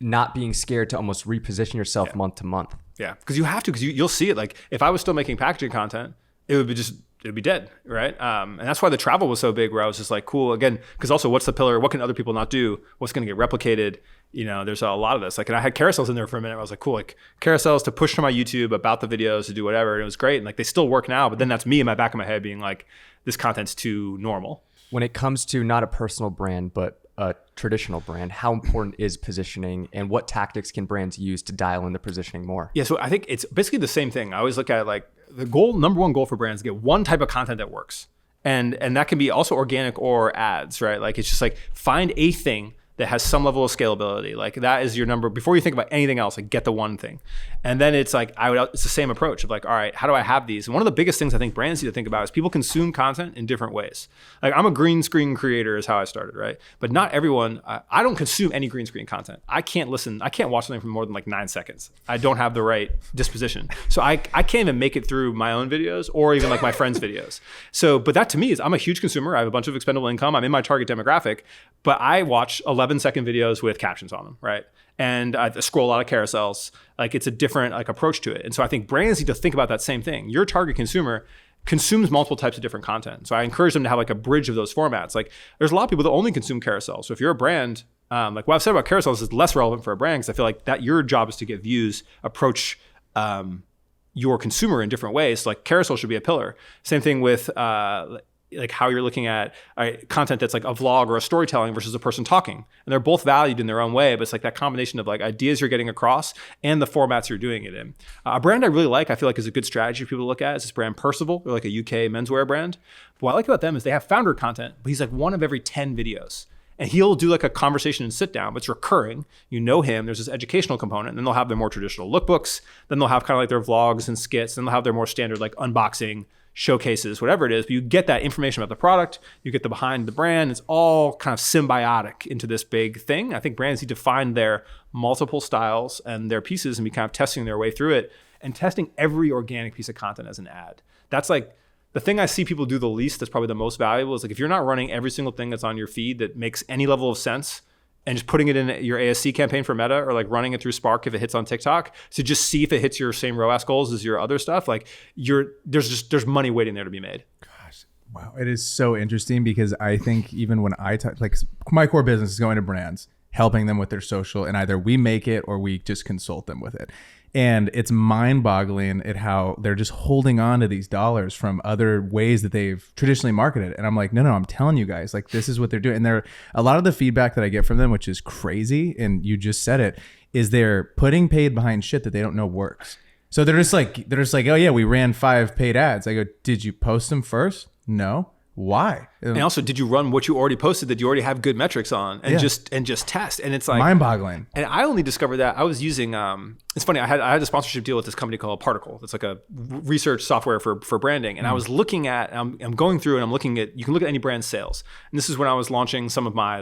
not being scared to almost reposition yourself month to month. Yeah, because you have to, because you'll see it. Like if I was still making packaging content, it would be dead, right? And that's why the travel was so big, where I was just like, cool, again, because also what's the pillar? What can other people not do? What's going to get replicated? You know, there's a lot of this. Like, and I had carousels in there for a minute. I was like, cool, like carousels to push to my YouTube about the videos, to do whatever. And it was great. And like, they still work now, but then that's me in my back of my head being like, this content's too normal. When it comes to not a personal brand, but a traditional brand, how important is positioning, and what tactics can brands use to dial in the positioning more? Yeah, so I think it's basically the same thing. I always look at it like the number one goal for brands is get one type of content that works. And that can be also organic or ads, right? Like it's just like find a thing that has some level of scalability. Like that is your number. Before you think about anything else, like get the one thing. And then it's like, it's the same approach of like, all right, how do I have these? And one of the biggest things I think brands need to think about is people consume content in different ways. Like I'm a green screen creator is how I started, right? But not everyone, I don't consume any green screen content. I can't watch something for more than like 9 seconds. I don't have the right disposition. So I can't even make it through my own videos or even like my friends' videos. So, but that to me is, I'm a huge consumer. I have a bunch of expendable income. I'm in my target demographic, but I watch 11-second videos with captions on them, right? And I scroll a lot of carousels. Like it's a different like approach to it. And so I think brands need to think about that same thing. Your target consumer consumes multiple types of different content. So I encourage them to have like a bridge of those formats. Like there's a lot of people that only consume carousels. So if you're a brand, like what I've said about carousels is less relevant for a brand, because I feel like that your job is to get views, approach your consumer in different ways. So like carousel should be a pillar. Same thing with like how you're looking at content that's like a vlog or a storytelling versus a person talking. And they're both valued in their own way, but it's like that combination of like ideas you're getting across and the formats you're doing it in. A brand I really like, I feel like is a good strategy for people to look at is this brand Percival. They're like a UK menswear brand. But what I like about them is they have founder content, but he's like one of every 10 videos. And he'll do like a conversation and sit down, but it's recurring. You know him. There's this educational component. And then they'll have their more traditional lookbooks. Then they'll have kind of like their vlogs and skits. And they'll have their more standard like unboxing, showcases, whatever it is. But you get that information about the product. You get the behind the brand. It's all kind of symbiotic into this big thing. I think brands need to find their multiple styles and their pieces and be kind of testing their way through it and testing every organic piece of content as an ad. That's like the thing I see people do the least that's probably the most valuable is like if you're not running every single thing that's on your feed that makes any level of sense and just putting it in your ASC campaign for Meta or like running it through Spark if it hits on TikTok to just see if it hits your same ROAS goals as your other stuff, like there's money waiting there to be made. Gosh, wow. It is so interesting because I think even when I talk, like my core business is going to brands, helping them with their social, and either we make it or we just consult them with it. And it's mind-boggling at how they're just holding on to these dollars from other ways that they've traditionally marketed. And I'm like, no, I'm telling you guys, like this is what they're doing. And they're a lot of the feedback that I get from them, which is crazy, and you just said it, is they're putting paid behind shit that they don't know works. So they're just like, oh yeah, we ran 5 paid ads. I go, did you post them first? No. Why? And also, did you run what you already posted that you already have good metrics on and just test? And it's like mind-boggling. And I only discovered that I was using. It's funny. I had a sponsorship deal with this company called Particle. It's like a research software for branding. And I was looking at. I'm going through and I'm looking at. You can look at any brand sales. And this is when I was launching some of my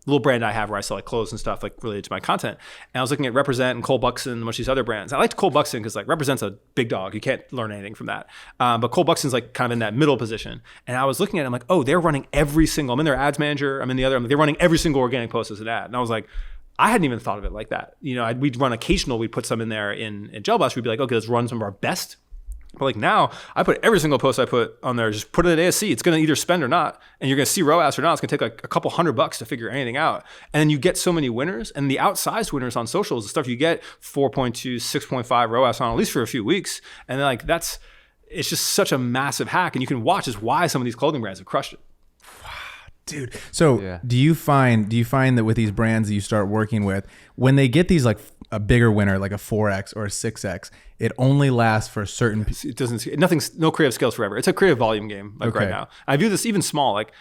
little brand I have where I sell like clothes and stuff like related to my content. And I was looking at Represent and Cole Buxton and a bunch of these other brands. I liked Cole Buxton because like Represent's a big dog. You can't learn anything from that. But Cole Buxton's like kind of in that middle position. And I was looking at it, I'm like, oh, they're running every single, I'm in their ads manager. I'm in the other, they're running every single organic post as an ad. And I was like, I hadn't even thought of it like that. You know, we'd run occasional, we'd put some in there in Gel Blast. We'd be like, okay, let's run some of our best. But like now, I put every single post I put on there, just put it at ASC. It's going to either spend or not. And you're going to see ROAS or not. It's going to take like a couple $100 to figure anything out. And then you get so many winners. And the outsized winners on socials, the stuff you get 4.2, 6.5 ROAS on, at least for a few weeks. And then like it's just such a massive hack. And you can watch is why some of these clothing brands have crushed it. Dude. So do you find that with these brands that you start working with, when they get these like a bigger winner, like a 4X or a 6X, it only lasts for a certain... It doesn't, no creative scales forever. It's a creative volume game right now. I view this even small, like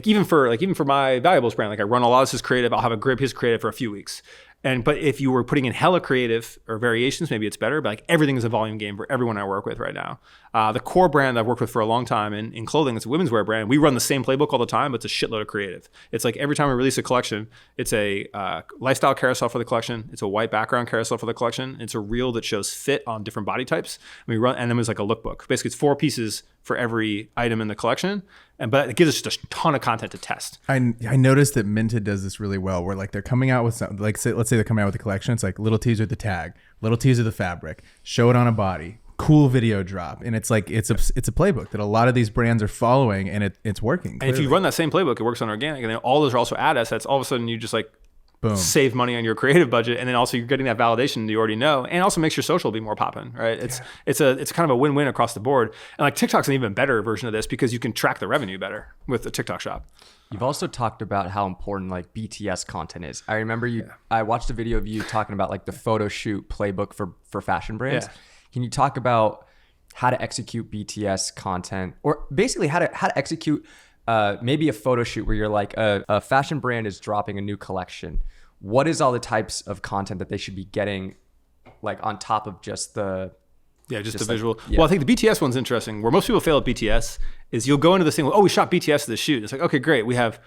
even for my valuables brand, like I run a lot of this creative. I'll have a great piece of creative for a few weeks. But if you were putting in hella creative or variations, maybe it's better. But like everything is a volume game for everyone I work with right now. The core brand I've worked with for a long time in clothing, it's a women's wear brand. We run the same playbook all the time, but it's a shitload of creative. It's like every time we release a collection, it's a lifestyle carousel for the collection. It's a white background carousel for the collection. It's a reel that shows fit on different body types. And then it's like a lookbook. Basically, it's 4 pieces for every item in the collection. But it gives us just a ton of content to test. I noticed that Minted does this really well, where like they're coming out with something, like let's say they're coming out with a collection. It's like little teaser the tag, little teaser the fabric, show it on a body, cool video drop, and it's like it's a playbook that a lot of these brands are following, and it's working. And if you run that same playbook, it works on organic, and then all those are also ad assets. All of a sudden, you just like boom, save money on your creative budget, and then also you're getting that validation that you already know, and also makes your social be more popping, right? It's kind of a win-win across the board. And like TikTok's an even better version of this because you can track the revenue better with the TikTok shop. You've also talked about how important like BTS content is. I remember I watched a video of you talking about like the photo shoot playbook for fashion brands. Yeah. Can you talk about how to execute BTS content, or basically how to execute maybe a photo shoot where you're like a fashion brand is dropping a new collection. What is all the types of content that they should be getting, like on top of just the visual? Well, I think the BTS one's interesting. Where most people fail at BTS is you'll go into this thing, oh, we shot BTS to the shoot. It's like, okay, great. We have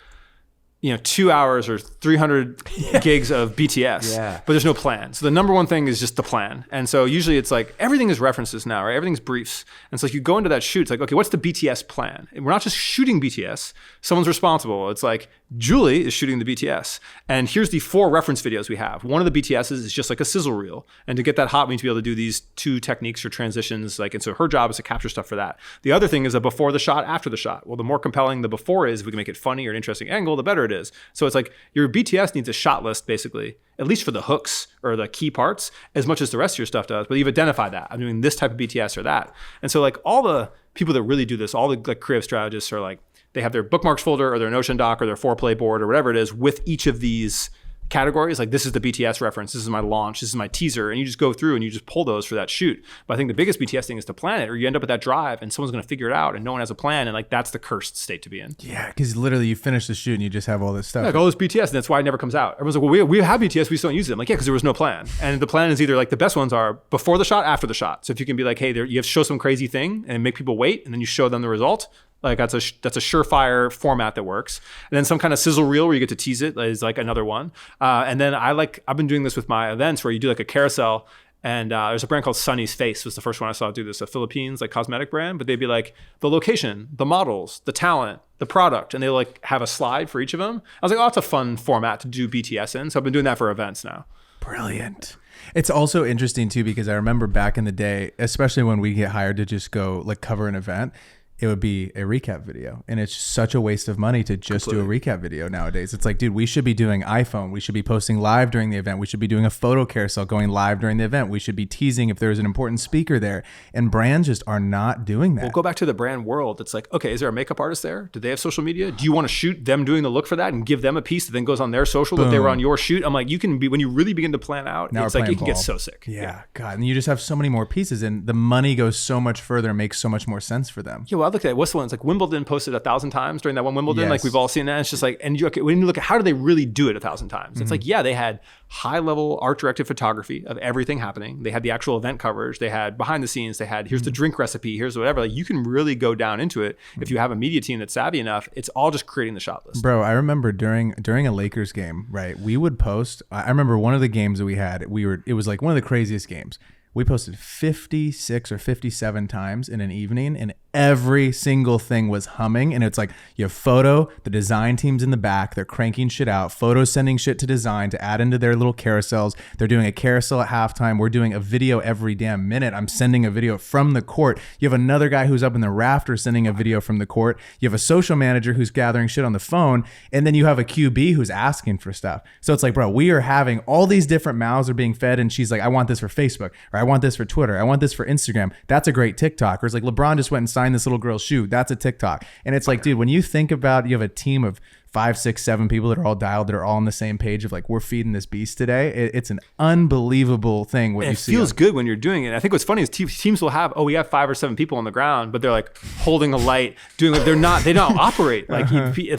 2 hours or 300 gigs of BTS, but there's no plan. So the number one thing is just the plan. And so usually it's like everything is references now, right? Everything's briefs. And so if you go into that shoot, it's like, okay, what's the BTS plan? And we're not just shooting BTS. Someone's responsible. It's like Julie is shooting the BTS. And here's the 4 reference videos we have. One of the BTSs is just like a sizzle reel. And to get that hot, we need to be able to do these 2 techniques or transitions. And so her job is to capture stuff for that. The other thing is a before the shot, after the shot. Well, the more compelling the before is, if we can make it funny or an interesting angle, the better it is. So it's like your BTS needs a shot list, basically, at least for the hooks or the key parts, as much as the rest of your stuff does. But you've identified that. I'm doing this type of BTS or that. And so like all the people that really do this, all the like creative strategists are like, they have their bookmarks folder or their Notion doc or their 4-play board or whatever it is with each of these categories. Like, this is the BTS reference, this is my launch, this is my teaser, and you just go through and you just pull those for that shoot. But I think the biggest BTS thing is to plan it, or you end up at that drive and someone's going to figure it out and no one has a plan, and like that's the cursed state to be in. Yeah, because literally you finish the shoot and you just have all this stuff. Like all this BTS, and that's why it never comes out. Everyone's like, well, we have BTS, we just don't use it. I'm like, yeah, because there was no plan. And the plan is either like the best ones are before the shot, after the shot. So if you can be like, hey, you have to show some crazy thing and make people wait, and then you show them the result. Like that's a surefire format that works. And then some kind of sizzle reel where you get to tease it is like another one. And then I've been doing this with my events where you do like a carousel. And there's a brand called Sunny's Face was the first one I saw do this, a Philippines like cosmetic brand. But they'd be like the location, the models, the talent, the product, and they like have a slide for each of them. I was like, oh, it's a fun format to do BTS in. So I've been doing that for events now. Brilliant. It's also interesting too, because I remember back in the day, especially when we get hired to just go like cover an event, it would be a recap video. And it's such a waste of money to just do a recap video nowadays. It's like, dude, we should be doing iPhone. We should be posting live during the event. We should be doing a photo carousel going live during the event. We should be teasing if there's an important speaker there. And brands just are not doing that. Well, go back to the brand world. It's like, okay, is there a makeup artist there? Do they have social media? Do you want to shoot them doing the look for that and give them a piece that then goes on their social that they were on your shoot? I'm like, you can be, when you really begin to plan out, now it's like, it can get so sick. Yeah, God. And you just have so many more pieces and the money goes so much further and makes so much more sense for them. Yeah, well, I look at it. What's the one? It's like Wimbledon posted 1,000 times during that one Wimbledon. Yes. Like we've all seen that. It's just like, and when you look at how do they really do it 1,000 times? It's like, yeah, they had high level art directed photography of everything happening. They had the actual event coverage. They had behind the scenes. They had, here's the drink recipe. Here's whatever. Like you can really go down into it. If you have a media team that's savvy enough, it's all just creating the shot list. Bro, I remember during a Lakers game, right? We would post, I remember one of the games that we had, it was like one of the craziest games. We posted 56 or 57 times in an evening, and every single thing was humming. And it's like, you have photo, the design team's in the back, they're cranking shit out, photo sending shit to design to add into their little carousels. They're doing a carousel at halftime. We're doing a video every damn minute. I'm sending a video from the court. You have another guy who's up in the rafters sending a video from the court. You have a social manager who's gathering shit on the phone. And then you have a QB who's asking for stuff. So it's like, bro, we are having all these different mouths are being fed. And she's like, I want this for Facebook, or I want this for Twitter. I want this for Instagram. That's a great TikTok. Or it's like LeBron just went and signed this little girl's shoe. That's a TikTok. And it's like, dude, when you think about, you have a team of 5, 6, 7 people that are all dialed, that are all on the same page of like, we're feeding this beast today. It's an unbelievable thing. What it feels good when you're doing it. I think what's funny is teams will have, we have 5 or 7 people on the ground, but they're like holding a light, doing like they don't operate. Like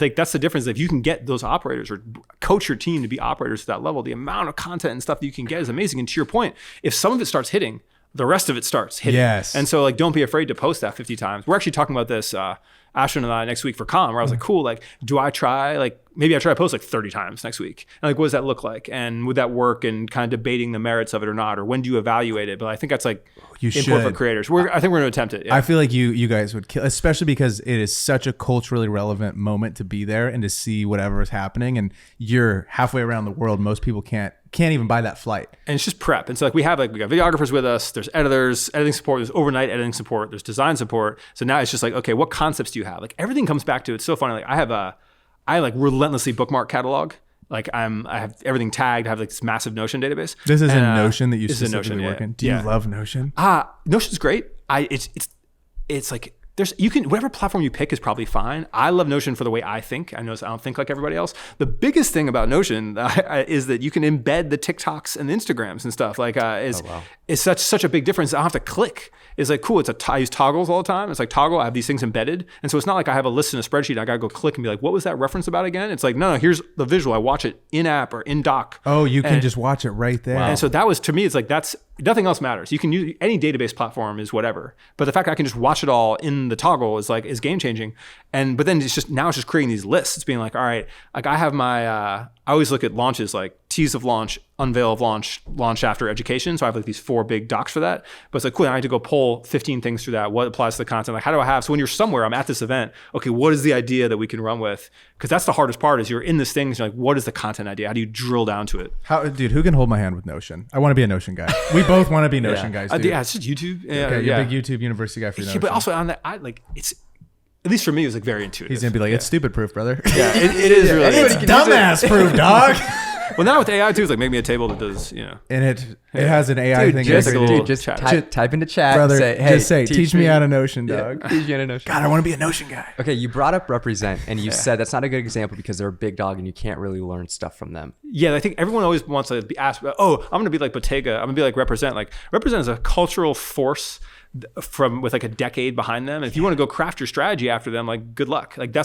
like that's the difference. If you can get those operators or coach your team to be operators to that level, the amount of content and stuff that you can get is amazing. And to your point, if some of it starts hitting, the rest of it starts hitting. Yes. And so like, don't be afraid to post that 50 times. We're actually talking about this, Ashton and I next week for Calm, where I was like, cool, like, do I try, like, maybe I try to post like 30 times next week. And like, what does that look like? And would that work? And kind of debating the merits of it or not, or when do you evaluate it? But I think that's like important for creators. I think we're going to attempt it. Yeah. I feel like you guys would kill, especially because it is such a culturally relevant moment to be there and to see whatever is happening. And you're halfway around the world. Most people can't even buy that flight. And it's just prep. And so like we got videographers with us, there's editors, editing support, there's overnight editing support, there's design support. So now it's just like, okay, what concepts do you have? Like everything comes back to, it's so funny. Like I like relentlessly bookmark catalog. Like I have everything tagged. I have like this massive Notion database. This is a Notion that you specifically Notion, work in. Do you love Notion? Notion's great. It's like, whatever platform you pick is probably fine. I love Notion for the way I think. I don't think like everybody else. The biggest thing about Notion is that you can embed the TikToks and the Instagrams and stuff. Like, it's such a big difference. I don't have to click. It's like, cool. I use toggles all the time. It's like toggle. I have these things embedded. And so it's not like I have a list in a spreadsheet. I got to go click and be like, what was that reference about again? It's like, no, here's the visual. I watch it in app or in doc. Oh, you can just watch it right there. Wow. And so that was, to me, it's like, nothing else matters. You can use any database platform is whatever. But the fact that I can just watch it all in the toggle is game changing. But then it's just creating these lists. It's being like, all right, like I have my, I always look at launches like tease of launch, unveil of launch, launch after education. So I have like these 4 big docs for that. But it's like, cool, I need to go pull 15 things through that. What applies to the content? Like, how do I have, so when you're somewhere, I'm at this event, okay, what is the idea that we can run with? Because that's the hardest part is you're in this thing. So you're like, what is the content idea? How do you drill down to it? Dude, who can hold my hand with Notion? I want to be a Notion guy. We both want to be Notion guys, dude. Yeah, it's just YouTube. Okay, you're a big YouTube university guy for Notion. But also on that, it's, at least for me, it was like very intuitive. He's going to be like, it's stupid proof, brother. Yeah, it is really. It's dumbass proof, dog. Well, now with AI too, it's like make me a table that does, And it has an AI thing. Just, like a little just chat. type into chat. Brother, and say, hey, teach me how to Notion, dog. Yeah, teach me how to Notion. God, I want to be a Notion guy. Okay, you brought up Represent, and you said that's not a good example because they're a big dog and you can't really learn stuff from them. Yeah, I think everyone always wants to be asked about, oh, I'm going to be like Bottega. I'm going to be like Represent. Like Represent is a cultural force with like a decade behind them. And if you want to go craft your strategy after them, like good luck. Like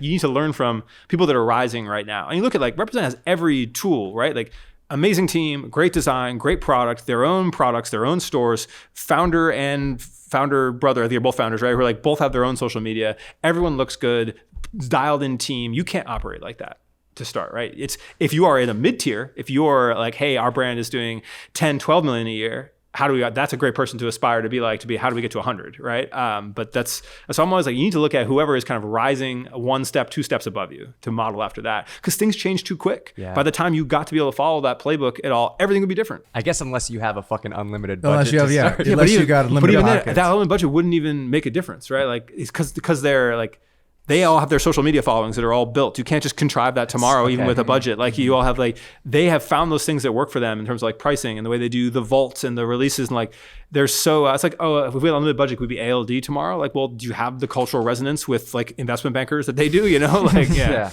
you need to learn from people that are rising right now. And you look at like Represent has every tool, right? Like amazing team, great design, great product, their own products, their own stores, founder and founder brother, I think they're both founders, right? Who are like both have their own social media. Everyone looks good, dialed in team. You can't operate like that to start, right? It's if you are in a mid tier, if you're like, hey, our brand is doing 10, 12 million a year, that's a great person to aspire to be how do we get to 100, right? But so I'm always like, you need to look at whoever is kind of rising one step, two steps above you to model after that, because things change too quick. Yeah. By the time you got to be able to follow that playbook at all, everything would be different. I guess unless you have a fucking unlimited budget. Unless you have, unless you got but limited even pockets. that unlimited budget wouldn't even make a difference, right? Like it's because they're like, they all have their social media followings that are all built. You can't just contrive that tomorrow, even with a budget. Like you all have they have found those things that work for them in terms of like pricing and the way they do the vaults and the releases. And like, they're so, it's like, oh, if we had unlimited budget, could we be ALD tomorrow? Like, well, do you have the cultural resonance with like investment bankers that they do, Like, yeah.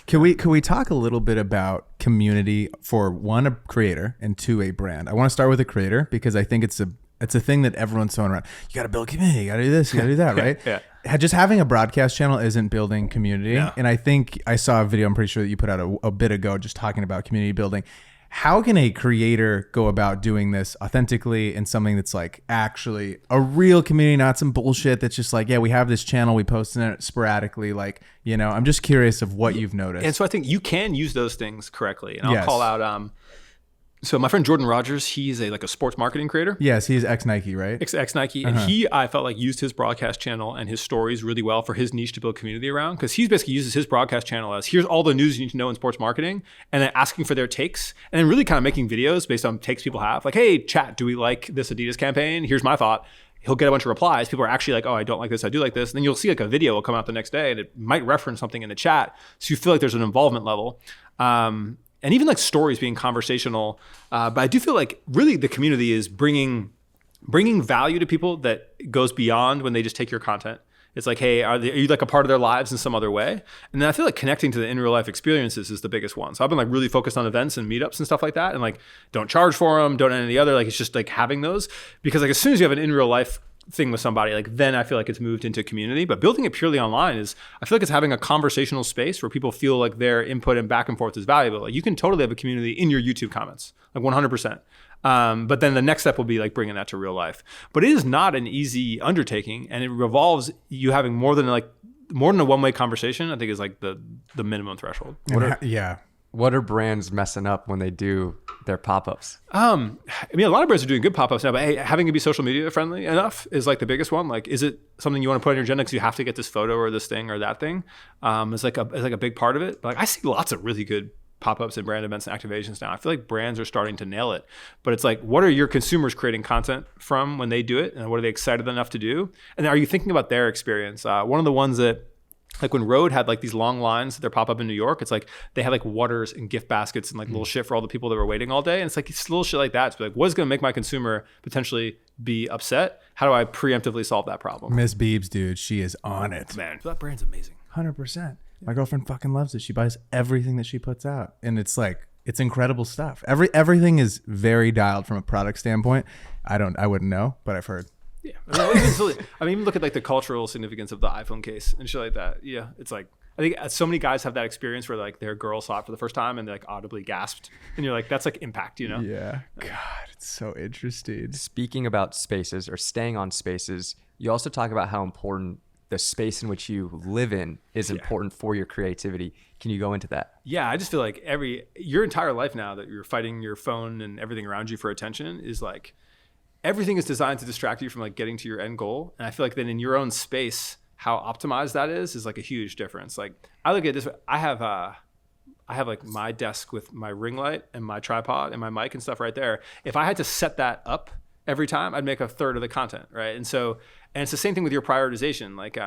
Can we talk a little bit about community for one, a creator, and two, a brand? I want to start with a creator because I think it's a thing that everyone's throwing around. You got to build community. You got to do this. You got to do that, right? Yeah. Just having a broadcast channel isn't building community. No. And I think I saw a video, I'm pretty sure that you put out a bit ago, just talking about community building. How can a creator go about doing this authentically in something that's like actually a real community, not some bullshit that's just like, yeah, we have this channel, we post in it sporadically. Like, I'm just curious of what you've noticed. And so I think you can use those things correctly. And I'll Yes. call out, so my friend Jordan Rogers, he's a sports marketing creator. Yes, he's ex-Nike, right? Ex-Nike. And I felt like used his broadcast channel and his stories really well for his niche to build community around, because he basically uses his broadcast channel as here's all the news you need to know in sports marketing, and then asking for their takes, and then really kind of making videos based on takes people have. Like, hey, chat, do we like this Adidas campaign? Here's my thought. He'll get a bunch of replies. People are actually like, oh, I don't like this, I do like this. And then you'll see like a video will come out the next day and it might reference something in the chat. So you feel like there's an involvement level. And even like stories being conversational. But I do feel like really the community is bringing value to people that goes beyond when they just take your content. It's like, hey, are you like a part of their lives in some other way? And then I feel like connecting to the in real life experiences is the biggest one. So I've been like really focused on events and meetups and stuff like that. And like, don't charge for them, don't any other, like it's just like having those, because like as soon as you have an in real life thing with somebody, like then I feel like it's moved into community. But building it purely online is, I feel like it's having a conversational space where people feel like their input and back and forth is valuable. Like you can totally have a community in your YouTube comments, like 100%. But then the next step will be like bringing that to real life. But it is not an easy undertaking, and it revolves you having more than a one-way conversation. I think is like the minimum threshold. What are brands messing up when they do their pop-ups? I mean, a lot of brands are doing good pop-ups now, but hey, having it be social media friendly enough is like the biggest one. Like, is it something you want to put on your agenda because you have to get this photo or this thing or that thing? It's like a big part of it. But like, I see lots of really good pop-ups and brand events and activations now. I feel like brands are starting to nail it. But it's like, what are your consumers creating content from when they do it? And what are they excited enough to do? And are you thinking about their experience? One of the ones that, like when Rode had like these long lines at their pop-up in New York, it's like they had like waters and gift baskets and like little shit for all the people that were waiting all day. And it's like it's little shit like that. It's like, what is going to make my consumer potentially be upset? How do I preemptively solve that problem? Miss Beebs, dude, she is on it. Man, that brand's amazing. 100%. My girlfriend fucking loves it. She buys everything that she puts out. And it's like, it's incredible stuff. Everything is very dialed from a product standpoint. I wouldn't know, but I've heard. Yeah, I mean, even look at like the cultural significance of the iPhone case and shit like that. Yeah, it's like I think so many guys have that experience where like their girl saw it for the first time and they like audibly gasped, and you're like, that's like impact, Yeah. God, it's so interesting. Speaking about spaces or staying on spaces, you also talk about how important the space in which you live in is important for your creativity. Can you go into that? Yeah, I just feel like your entire life now that you're fighting your phone and everything around you for attention is like. Everything is designed to distract you from like getting to your end goal. And I feel like then in your own space, how optimized that is like a huge difference. Like I look at this, I have like my desk with my ring light and my tripod and my mic and stuff right there. If I had to set that up every time, I'd make a third of the content, right? And it's the same thing with your prioritization. Like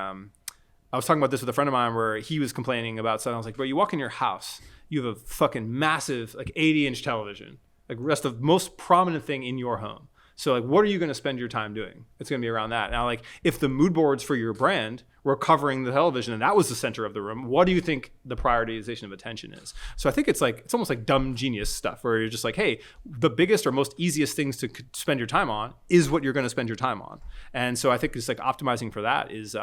I was talking about this with a friend of mine where he was complaining about something. I was like, bro, you walk in your house, you have a fucking massive like 80-inch television, like that's the most prominent thing in your home. So like, what are you going to spend your time doing? It's going to be around that. Now, like if the mood boards for your brand were covering the television and that was the center of the room, what do you think the prioritization of attention is? So I think it's almost like dumb genius stuff where you're just like, hey, the biggest or most easiest things to spend your time on is what you're going to spend your time on. And so I think it's like optimizing for that is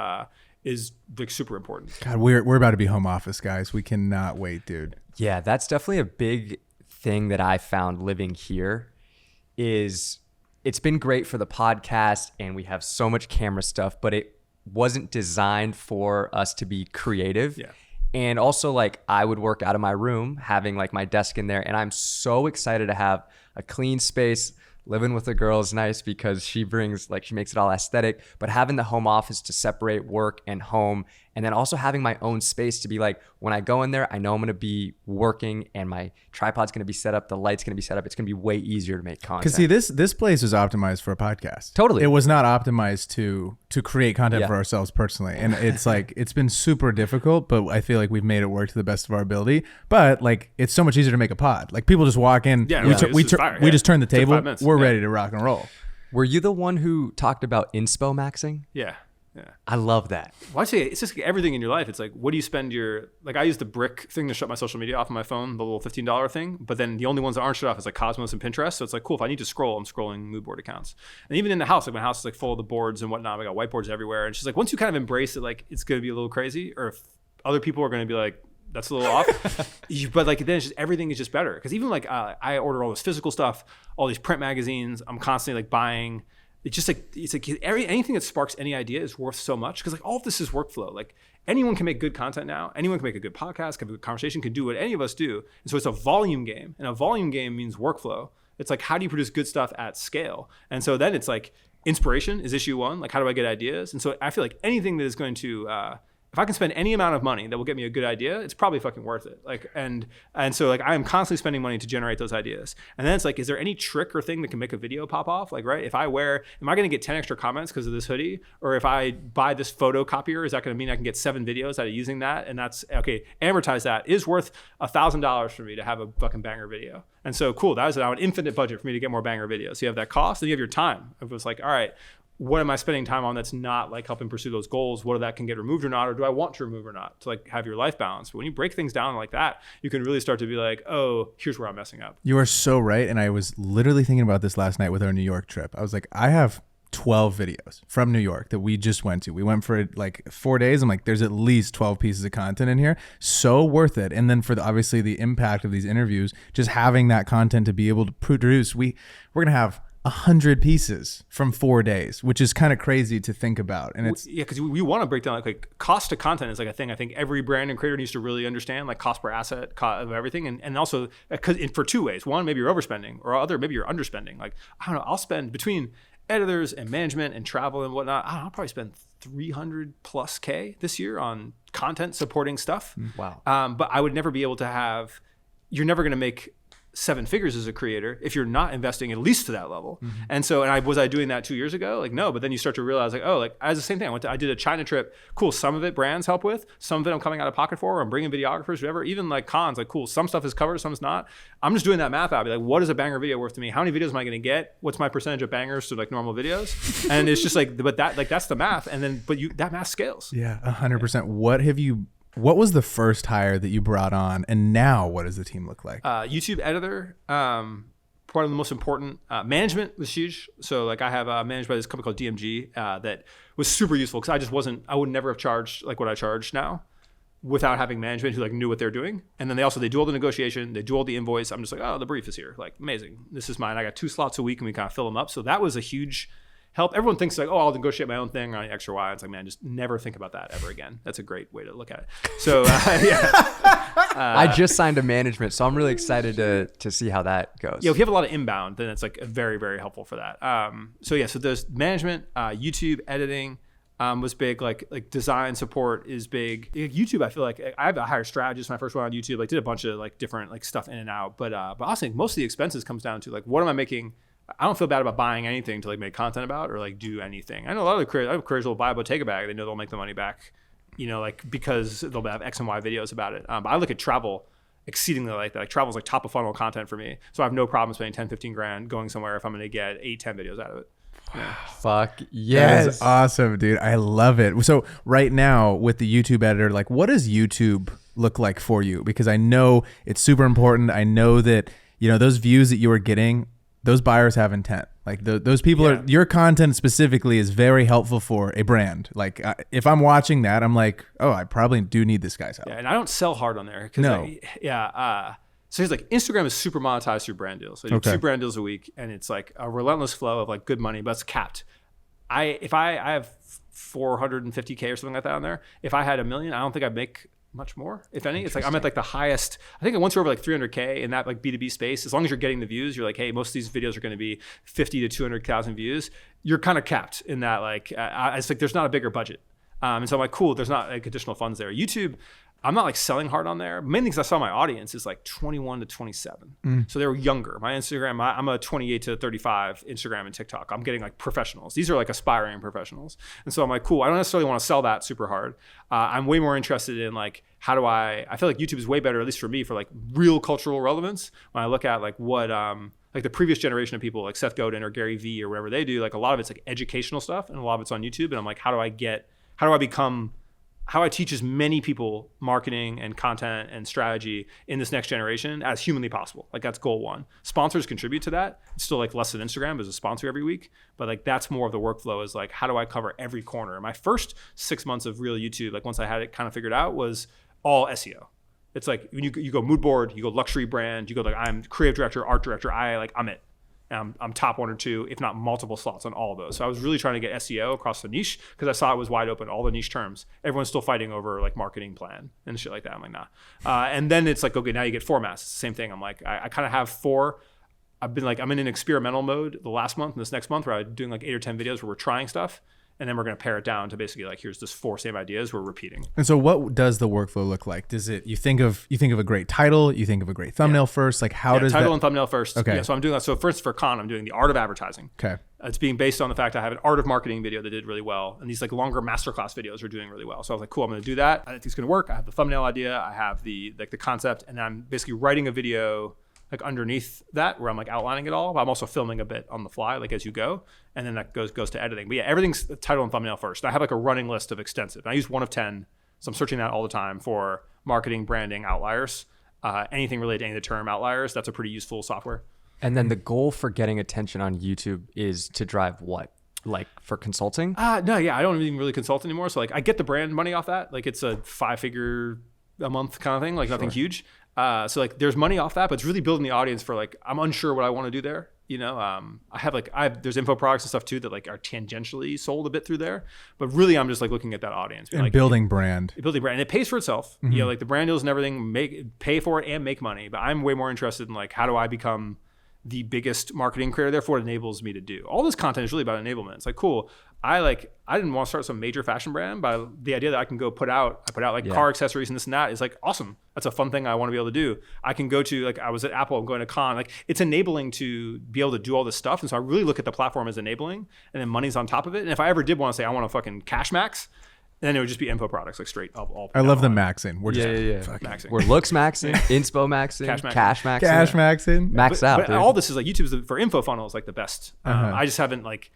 like super important. God, we're about to be home office guys. We cannot wait, dude. Yeah, that's definitely a big thing that I found living here is it's been great for the podcast and we have so much camera stuff, but it wasn't designed for us to be creative. Yeah. And also like I would work out of my room having like my desk in there, and I'm so excited to have a clean space. Living with a girl is nice because she makes it all aesthetic, but having the home office to separate work and home, and then also having my own space to be like, when I go in there, I know I'm going to be working and my tripod's going to be set up, the light's going to be set up. It's going to be way easier to make content. Because see, this place is optimized for a podcast. Totally. It was not optimized to create content for ourselves personally. And it's like, it's been super difficult, but I feel like we've made it work to the best of our ability. But like, it's so much easier to make a pod. Like people just walk in, we just turn the table, we're ready to rock and roll. Were you the one who talked about inspo maxing? Yeah. I love that. Well, I say it's just like everything in your life. It's like, what do you spend I use the brick thing to shut my social media off on my phone, the little $15 thing. But then the only ones that aren't shut off is like Cosmos and Pinterest. So it's like, cool, if I need to scroll, I'm scrolling mood board accounts. And even in the house, like my house is like full of the boards and whatnot. I got whiteboards everywhere. And she's like, once you kind of embrace it, like it's going to be a little crazy, or if other people are going to be like, that's a little off. But like then it's just, everything is just better. Because even like I order all this physical stuff, all these print magazines. I'm constantly like buying. It's like anything that sparks any idea is worth so much, because like all of this is workflow. Like anyone can make good content now. Anyone can make a good podcast, can have a good conversation, can do what any of us do. And so it's a volume game, and a volume game means workflow. It's like, how do you produce good stuff at scale? And so then it's like inspiration is issue one. Like, how do I get ideas? And so I feel like anything that is going to if I can spend any amount of money that will get me a good idea, it's probably fucking worth it. Like, and so like I am constantly spending money to generate those ideas. And then it's like, is there any trick or thing that can make a video pop off? Like, right, am I going to get 10 extra comments because of this hoodie? Or if I buy this photocopier, is that going to mean I can get 7 videos out of using that? And that's okay. Amortize that is worth $1,000 for me to have a fucking banger video. And so cool, that is now an infinite budget for me to get more banger videos. So you have that cost, and you have your time. It was like, all right, what am I spending time on that's not like helping pursue those goals? What of that can get removed or not, or do I want to remove or not, to like have your life balance? But when you break things down like that, you can really start to be like, oh, here's where I'm messing up. You are so right. And I was literally thinking about this last night with our New York trip. I was like, I have 12 videos from New York that we just went to. We went for like 4 days. I'm like, there's at least 12 pieces of content in here. So worth it. And then for obviously the impact of these interviews, just having that content to be able to produce, we're going to have 100 pieces from 4 days, which is kind of crazy to think about. And it's because we want to break down like cost to content is like a thing I think every brand and creator needs to really understand, like cost per asset of everything, and also because for 2 ways. One, maybe you're overspending, or other, maybe you're underspending. Like, I don't know, I'll spend between editors and management and travel and whatnot, I'll probably spend 300 plus K this year on content supporting stuff. Wow. But I would never be able to have, you're never going to make 7 figures as a creator if you're not investing at least to that level. Mm-hmm. And so, was I doing that 2 years ago? Like, no, but then you start to realize like, oh, like as the same thing. I did a China trip. Cool. Some of it brands help with, some of it I'm coming out of pocket for, or I'm bringing videographers, whatever. Even like cons, like cool. Some stuff is covered, some's not. I'm just doing that math out. Be like, what is a banger video worth to me? How many videos am I going to get? What's my percentage of bangers to like normal videos? And it's just like, but that, like, that's the math. And then, but that math scales. Yeah, 100%. What was the first hire that you brought on, and now what does the team look like? YouTube editor, part of the most important. Management was huge. So like I have managed by this company called DMG that was super useful, because I would never have charged like what I charge now without having management who like knew what they're doing. And then they do all the negotiation, they do all the invoice. I'm just like, oh, the brief is here. Like, amazing. This is mine. I got 2 slots a week and we kind of fill them up. So that was a huge help. Everyone thinks like, oh, I'll negotiate my own thing on extra Y. It's like, man, just never think about that ever again. That's a great way to look at it. So yeah. I just signed a management, so I'm really excited to see how that goes. Yeah, if you have a lot of inbound, then it's like very, very helpful for that. So there's management, YouTube, editing was big. Like design support is big. YouTube, I feel like I have a higher strategist when I first went on YouTube. Like did a bunch of like different like stuff in and out. But honestly, most of the expenses comes down to like, what am I making? I don't feel bad about buying anything to like make content about or like do anything. I know a lot of the creators will buy a Bottega bag. They know they'll make the money back like because they'll have X and Y videos about it. But I look at travel exceedingly like that. Like travel is like top of funnel content for me. So I have no problem spending 10, 15 grand going somewhere if I'm going to get 8, 10 videos out of it. Yeah. Fuck That yes. is awesome, dude. I love it. So right now with the YouTube editor, like what does YouTube look like for you? Because I know it's super important. I know that, those views that you are getting, those buyers have intent. Like those people are, your content specifically is very helpful for a brand. Like if I'm watching that, I'm like, oh, I probably do need this guy's help. Yeah, and I don't sell hard on there. No. So he's like, Instagram is super monetized through brand deals. So I do 2 brand deals a week, and it's like a relentless flow of like good money, but it's capped. If I have 450K or something like that on there, if I had $1 million, I don't think I'd make much more, if any. It's like I'm at like the highest. I think once you're over like 300K in that like B2B space, as long as you're getting the views, you're like, hey, most of these videos are going to be 50 to 200,000 views. You're kind of capped in that. Like it's like there's not a bigger budget, and so I'm like, cool. There's not like additional funds there. YouTube, I'm not like selling hard on there. Mainly because I saw my audience is like 21 to 27. So they were younger. My Instagram, I'm a 28 to 35 Instagram and TikTok. I'm getting like professionals. These are like aspiring professionals. And so I'm like, cool. I don't necessarily want to sell that super hard. I'm way more interested in like, how do I feel like YouTube is way better, at least for me, for like real cultural relevance. When I look at like what, like the previous generation of people like Seth Godin or Gary Vee or whatever they do, like a lot of it's like educational stuff and a lot of it's on YouTube. And I'm like, how do I teach as many people marketing and content and strategy in this next generation as humanly possible? Like that's goal 1. Sponsors contribute to that. It's still like less than Instagram as a sponsor every week, but like that's more of the workflow is like, how do I cover every corner? My first 6 months of real YouTube, like once I had it kind of figured out, was all SEO. It's like when you go mood board, you go luxury brand, you go like I'm creative director, art director, I'm it. And I'm top 1 or 2, if not multiple slots on all of those. So I was really trying to get SEO across the niche because I saw it was wide open, all the niche terms. Everyone's still fighting over like marketing plan and shit like that. I'm like, nah. And then it's like, okay, now you get formats. It's the same thing. I'm like, I kind of have 4. I'm in an experimental mode the last month and this next month where I'm doing like 8 or 10 videos where we're trying stuff. And then we're going to pare it down to basically like, here's this 4 same ideas we're repeating. And so what does the workflow look like? Does it, you think of a great title, you think of a great thumbnail first, like how does title that... and thumbnail first. Okay. Yeah, so I'm doing that. So first for Con, I'm doing the art of advertising. Okay. It's being based on the fact I have an art of marketing video that did really well. And these like longer masterclass videos are doing really well. So I was like, cool, I'm going to do that. I think it's going to work. I have the thumbnail idea. I have the concept, and I'm basically writing a video like underneath that where I'm like outlining it all. But I'm also filming a bit on the fly, like as you go. And then that goes to editing. But yeah, everything's title and thumbnail first. I have like a running list of extensive. And I use 1 of 10. So I'm searching that all the time for marketing, branding, outliers. Anything related to any of the term outliers, that's a pretty useful software. And then the goal for getting attention on YouTube is to drive what? Like for consulting? No, yeah, I don't even really consult anymore. So like I get the brand money off that. Like it's a 5-figure a month kind of thing, like nothing huge. So like there's money off that, but it's really building the audience for like, I'm unsure what I want to do there. There's info products and stuff too that like are tangentially sold a bit through there, but really I'm just like looking at that audience and like, building brand, and it pays for itself. Mm-hmm. Like the brand deals and everything pay for it and make money. But I'm way more interested in like, how do I become the biggest marketing creator? Therefore it enables me to do all this content is really about enablement. It's like, cool. I didn't want to start some major fashion brand, but the idea that I can go put out car accessories and this and that is like awesome. That's a fun thing I want to be able to do. I can go to like, I was at Apple, I'm going to Con, like it's enabling to be able to do all this stuff. And so I really look at the platform as enabling, and then money's on top of it. And if I ever did want to say, I want to fucking cash max, then it would just be info products, like straight up. All I love the maxing. We're just maxing. We're looks maxing, inspo maxing, cash maxing. Cash maxing. Max out, but dude. all this is like YouTube's for info funnels like the best. I just haven't like,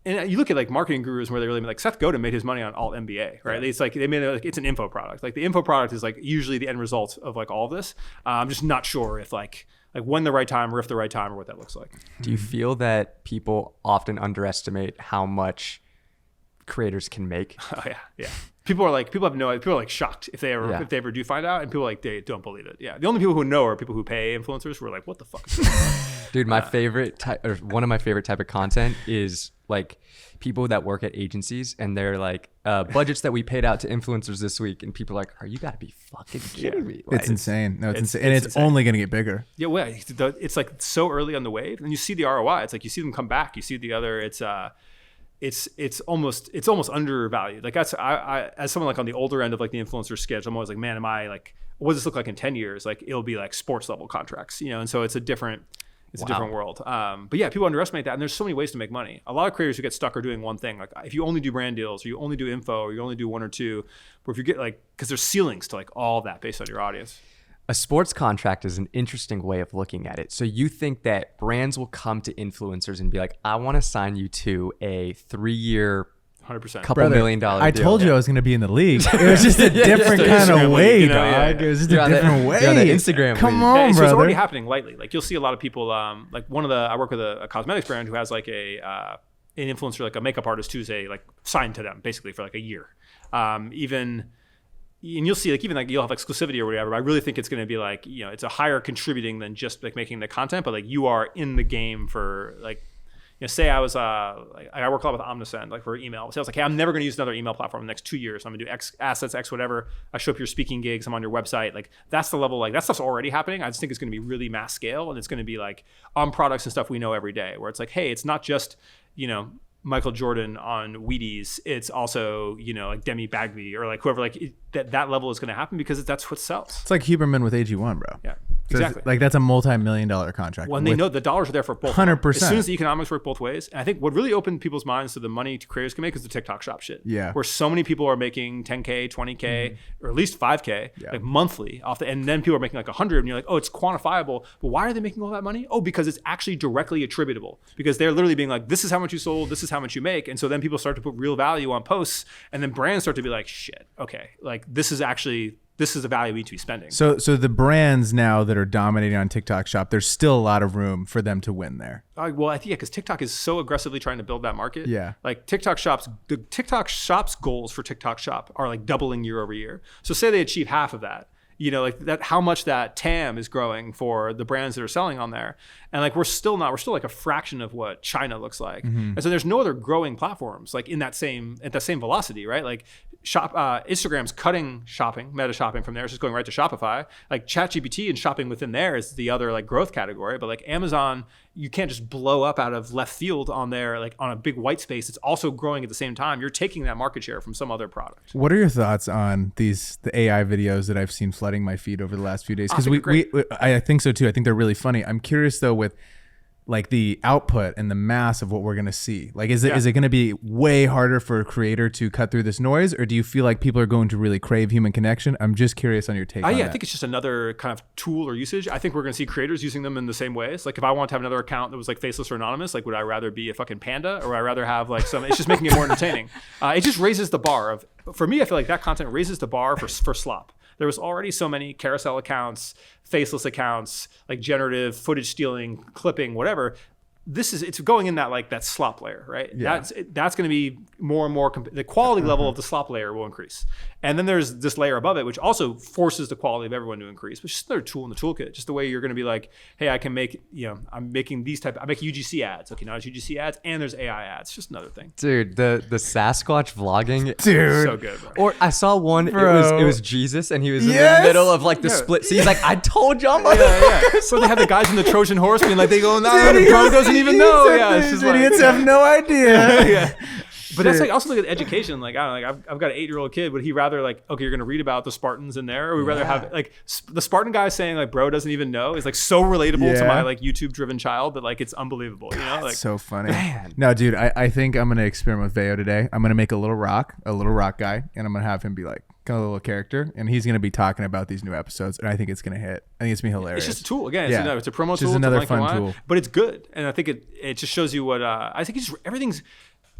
and you look at like marketing gurus where they really like Seth Godin made his money on alt MBA, right? Yeah. It's like they made it like it's an info product. Like the info product is like usually the end result of like all of this. I'm just not sure if like when the right time or if the right time or what that looks like. Do you feel that people often underestimate how much creators can make? Oh yeah. People have no idea. People are like shocked if they ever do find out, and people like they don't believe it. Yeah. The only people who know are people who pay influencers who are like, what the fuck is this? Dude, my favorite type, or one of my favorite type of content is like people that work at agencies and they're like budgets that we paid out to influencers this week, and people are like, "Are you gotta be fucking kidding me?" Like, it's insane. No, it's insane, and it's only gonna get bigger. Yeah, well, it's like so early on the wave, and you see the ROI. It's like you see them come back. You see the other. It's almost undervalued. Like that's I as someone like on the older end of like the influencer sketch, I'm always like, man, am I like, what does this look like in 10 years? Like it'll be like sports level contracts, And so it's a different. It's a different world. But yeah, people underestimate that. And there's so many ways to make money. A lot of creators who get stuck are doing one thing. Like if you only do brand deals or you only do info or you only do one or two, but if you get like, because there's ceilings to like all that based on your audience. A sports contract is an interesting way of looking at it. So you think that brands will come to influencers and be like, I want to sign you to a 3-year 100%. couple $1 million deal. I told you I was going to be in the league. It was just a different kind of way, you know, dog. It was just a different way. You're on the Instagram Come league. on, So brother. it's already happening lightly. Like you'll see a lot of people, like I work with a cosmetics brand who has like an influencer, like a makeup artist who's like signed to them basically for like a year. And you'll see like even like you'll have exclusivity or whatever. But I really think it's going to be like, you know, it's a higher contributing than just like making the content, but like you are in the game for like, you know, say I was like I work a lot with Omnisend, like for email. So I was like, hey, I'm never going to use another email platform in the next 2 years. I'm going to do X assets, X whatever. I show up your speaking gigs. I'm on your website. Like that's the level. Like that stuff's already happening. I just think it's going to be really mass scale, and it's going to be like on products and stuff we know every day. Where it's like, hey, it's not just, you know, Michael Jordan on Wheaties. It's also, you know, like Demi Bagby or like whoever. Like that level is going to happen because that's what sells. It's like Huberman with AG1, bro. Yeah. So Exactly. like that's a multi-million-dollar contract. When they know the dollars are there for both. 100%. As soon as the economics work both ways. And I think what really opened people's minds to the money creators can make is the TikTok shop shit. Yeah. Where so many people are making 10K, 20K, or at least 5K, like monthly off and then people are making like 100 and you're like, oh, it's quantifiable. But why are they making all that money? Oh, because it's actually directly attributable. Because they're literally being like, this is how much you sold, this is how much you make. And so then people start to put real value on posts, and then brands start to be like, shit, okay, like this is the value we need to be spending. So the brands now that are dominating on TikTok Shop, there's still a lot of room for them to win there. Well, I think because TikTok is so aggressively trying to build that market. Yeah. Like the TikTok Shop's goals for TikTok Shop are like doubling year over year. So say they achieve half of that. You know, like that, how much that TAM is growing for the brands that are selling on there. And like, we're still like a fraction of what China looks like. And so there's no other growing platforms like at that same velocity, right? Like Instagram's cutting shopping, meta shopping from there. It's just going right to Shopify. Like ChatGPT and shopping within there is the other like growth category. But like Amazon, you can't just blow up out of left field on there, like on a big white space. It's also growing at the same time. You're taking that market share from some other product. What are your thoughts on the AI videos that I've seen flooding my feed over the last few days? Because I think so too. I think they're really funny. I'm curious though with like the output and the mass of what we're going to see. Like, is it going to be way harder for a creator to cut through this noise, or do you feel like people are going to really crave human connection? I'm just curious on your take on that. I think it's just another kind of tool or usage. I think we're going to see creators using them in the same ways. Like if I want to have another account that was like faceless or anonymous, like would I rather be a fucking panda or would I rather have like some, it's just making it more entertaining. It just raises the bar for me, I feel like that content raises the bar for slop. There was already so many carousel accounts, faceless accounts, like generative footage stealing, clipping, whatever. It's going in that slop layer, right? Yeah. That's going to be more and more, the quality level of the slop layer will increase. And then there's this layer above it, which also forces the quality of everyone to increase, which is another tool in the toolkit. Just the way you're going to be like, hey, I can make, I'm making I make UGC ads. Okay, now it's UGC ads and there's AI ads. Just another thing. Dude, the Sasquatch vlogging. Dude. So good, bro. Or I saw one, Bro. it was Jesus and he was in the middle of like the split. So he's like, I told y'all, motherfuckers. So they have the guys in the Trojan horse being like, they go, no, the bro doesn't even know. Yeah, it's just like, idiots have no idea. yeah. But that's like also look at education. Like I don't know, like I've got an 8-year-old kid. Would he rather like, okay, you're gonna read about the Spartans in there, or would we rather have like the Spartan guy saying like, bro doesn't even know is like so relatable to my like YouTube driven child that like it's unbelievable. You know, like so funny. Man. No, dude, I think I'm gonna experiment with Veo today. I'm gonna make a little rock guy, and I'm gonna have him be like kind of a little character, and he's gonna be talking about these new episodes, and I think it's gonna hit. I think it's gonna be hilarious. it's just a tool again. It's a promo Just tool. another to fun tool. But it's good, and I think it just shows you what I think. It's just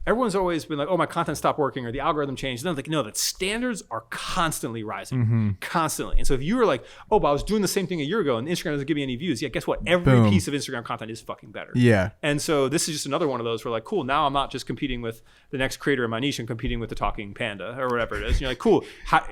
everyone's always been like, oh, my content stopped working or the algorithm changed. And I'm like, no, that standards are constantly rising, constantly. And so if you were like, oh, but I was doing the same thing a year ago and Instagram doesn't give me any views. Yeah, guess what? Every piece of Instagram content is fucking better. Yeah. And so this is just another one of those where like, cool, now I'm not just competing with the next creator in my niche, I'm competing with the talking panda or whatever it is. And you're like, cool,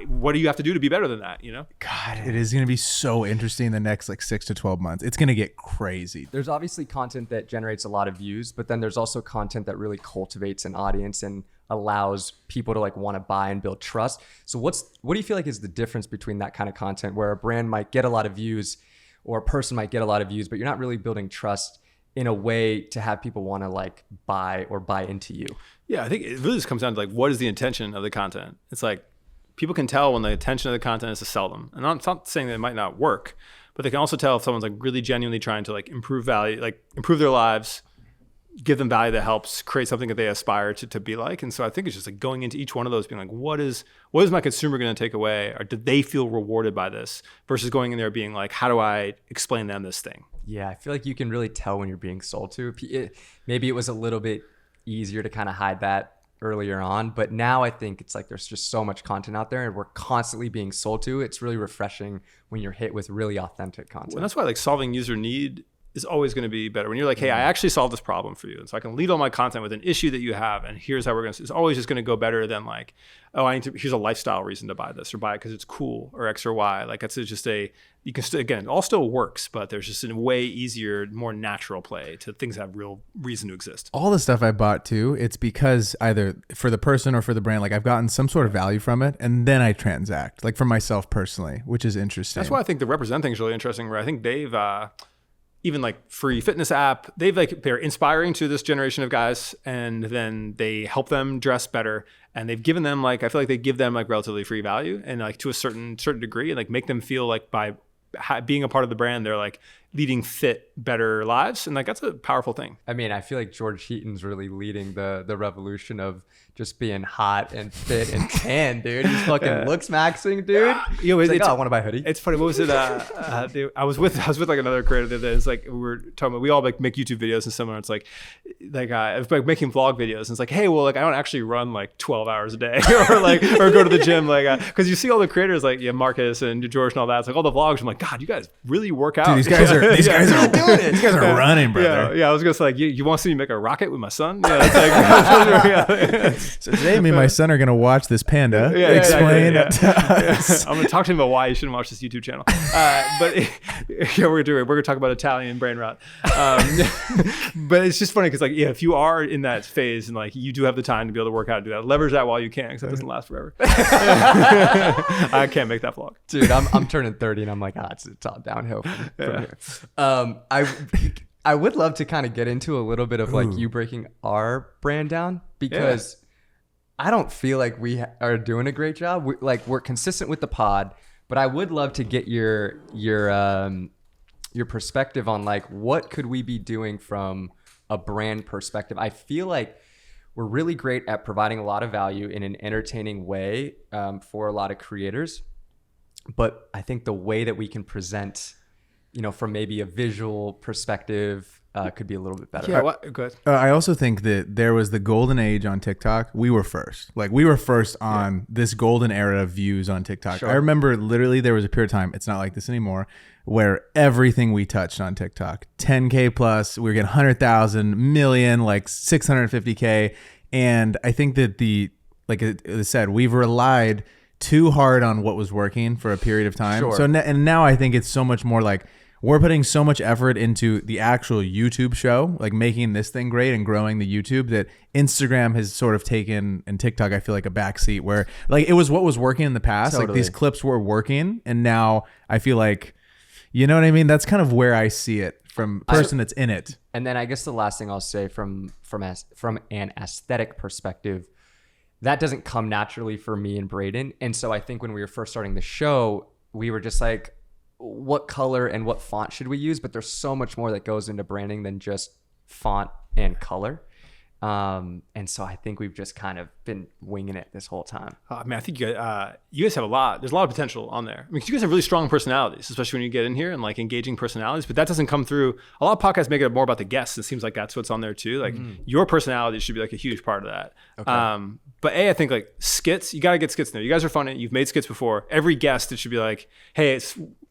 what do you have to do to be better than that, you know? God, it is gonna be so interesting in the next like 6 to 12 months. It's gonna get crazy. There's obviously content that generates a lot of views, but then there's also content that really cultivates an audience and allows people to like want to buy and build trust. So what do you feel like is the difference between that kind of content where a brand might get a lot of views or a person might get a lot of views, but you're not really building trust in a way to have people want to like buy into you? Yeah, I think it really just comes down to like, what is the intention of the content? It's like people can tell when the intention of the content is to sell them. And I'm not saying that it might not work, but they can also tell if someone's like really genuinely trying to like improve value, like improve their lives, give them value that helps create something that they aspire to be like. And so I think it's just like going into each one of those being like, what is my consumer going to take away? Or did they feel rewarded by this, versus going in there being like, how do I explain them this thing? Yeah, I feel like you can really tell when you're being sold to. Maybe it was a little bit easier to kind of hide that earlier on, but now I think it's like there's just so much content out there and we're constantly being sold to. It's really refreshing when you're hit with really authentic content. And that's why like solving user need is always going to be better. When you're like, hey, I actually solved this problem for you. And so I can lead all my content with an issue that you have. And here's how we're going to, it's always just going to go better than like, oh, here's a lifestyle reason to buy this, or buy it because it's cool, or X or Y. Like it's just you can still, again, it all still works, but there's just a way easier, more natural play to things that have real reason to exist. All the stuff I bought too, it's because either for the person or for the brand, like I've gotten some sort of value from it, and then I transact, like for myself personally, which is interesting. That's why I think the Represent thing is really interesting, where I think they've, even like free fitness app, they're inspiring to this generation of guys, and then they help them dress better, and they've given them like, I feel like they give them like relatively free value, and like to a certain degree, and like make them feel like by being a part of the brand, they're like leading fit, better lives. And like, that's a powerful thing. I mean, I feel like George Heaton's really leading the revolution of just being hot and fit and tan, dude. He's fucking looks maxing, dude. Yo, He's like, I want to buy a hoodie. It's funny. What was it? I was with like another creator the other day. It's like, we were talking about, we all like make YouTube videos and similar. It's like I was like making vlog videos, and it's like, hey, well, like I don't actually run like 12 hours a day or go to the gym, like, cause you see all the creators like, yeah, Marcus and George and all that. It's like all the vlogs. I'm like, God, you guys really work out. Dude, these guys are doing it. These guys are running, brother. Yeah. I was gonna say like, you want to see me make a rocket with my son? Yeah, it's like, So today, me and my son are gonna watch this panda explain it to us. I'm gonna talk to him about why you shouldn't watch this YouTube channel. But yeah, we're gonna talk about Italian brain rot. But it's just funny because like, yeah, if you are in that phase and like you do have the time to be able to work out and do that, leverage that while you can, because that doesn't last forever. I can't make that vlog, dude. I'm turning 30 and I'm like, it's all downhill from here. I would love to kind of get into a little bit of like you breaking our brand down, because I don't feel like we are doing a great job. We're consistent with the pod, but I would love to get your perspective on like, what could we be doing from a brand perspective? I feel like we're really great at providing a lot of value in an entertaining way for a lot of creators. But I think the way that we can present, from maybe a visual perspective, could be a little bit better. Yeah, go ahead. I also think that there was the golden age on TikTok. We were first. Like we were first on this golden era of views on TikTok. Sure. I remember literally there was a period of time, it's not like this anymore, where everything we touched on TikTok, 10K plus, we were getting 100,000, million, like 650K. And I think that like it said, we've relied too hard on what was working for a period of time. Sure. So and now I think it's so much more like we're putting so much effort into the actual YouTube show, like making this thing great and growing the YouTube, that Instagram has sort of taken, and TikTok, I feel like, a backseat where like it was what was working in the past. Totally. Like these clips were working, and now I feel like, you know what I mean? That's kind of where I see it from person that's in it. And then I guess the last thing I'll say from an aesthetic perspective, that doesn't come naturally for me and Braden. And so I think when we were first starting the show, we were just like, what color and what font should we use? But there's so much more that goes into branding than just font and color. And so I think we've just kind of been winging it this whole time. I mean, I think you guys have there's a lot of potential on there. I mean, 'cause you guys have really strong personalities, especially when you get in here and like engaging personalities, but that doesn't come through. A lot of podcasts make it more about the guests. It seems like that's what's on there too. Like your personality should be like a huge part of that. Okay. But I think like skits, you got to get skits in there. You guys are funny. You've made skits before. Every guest, it should be like, hey,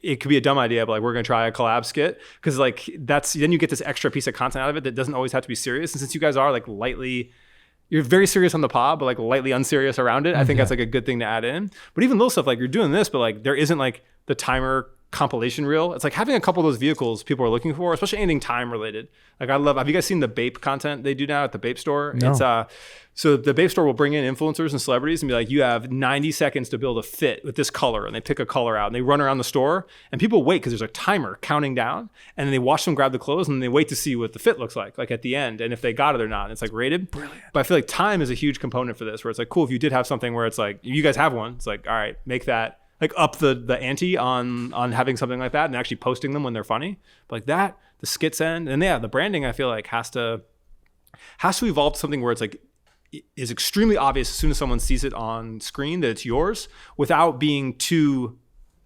it could be a dumb idea, but like we're going to try a collab skit. Cause like then you get this extra piece of content out of it that doesn't always have to be serious. And since you guys are like you're very serious on the pod, but like lightly unserious around it. I think that's like a good thing to add in. But even little stuff, like you're doing this, but like there isn't like the timer compilation reel. It's like having a couple of those vehicles people are looking for, especially anything time related. Like have you guys seen the Bape content they do now at the Bape store? No. It's so the Bape store will bring in influencers and celebrities and be like, you have 90 seconds to build a fit with this color, and they pick a color out and they run around the store and people wait because there's a timer counting down, and then they watch them grab the clothes and they wait to see what the fit looks like at the end, and if they got it or not. And it's like rated. Brilliant. But I feel like time is a huge component for this, where it's like, cool, if you did have something where it's like, you guys have one, it's like, all right, make that like up the ante on having something like that and actually posting them when they're funny. But like that, the skits end, and the branding I feel like has to evolve to something where it's like is extremely obvious as soon as someone sees it on screen that it's yours without being too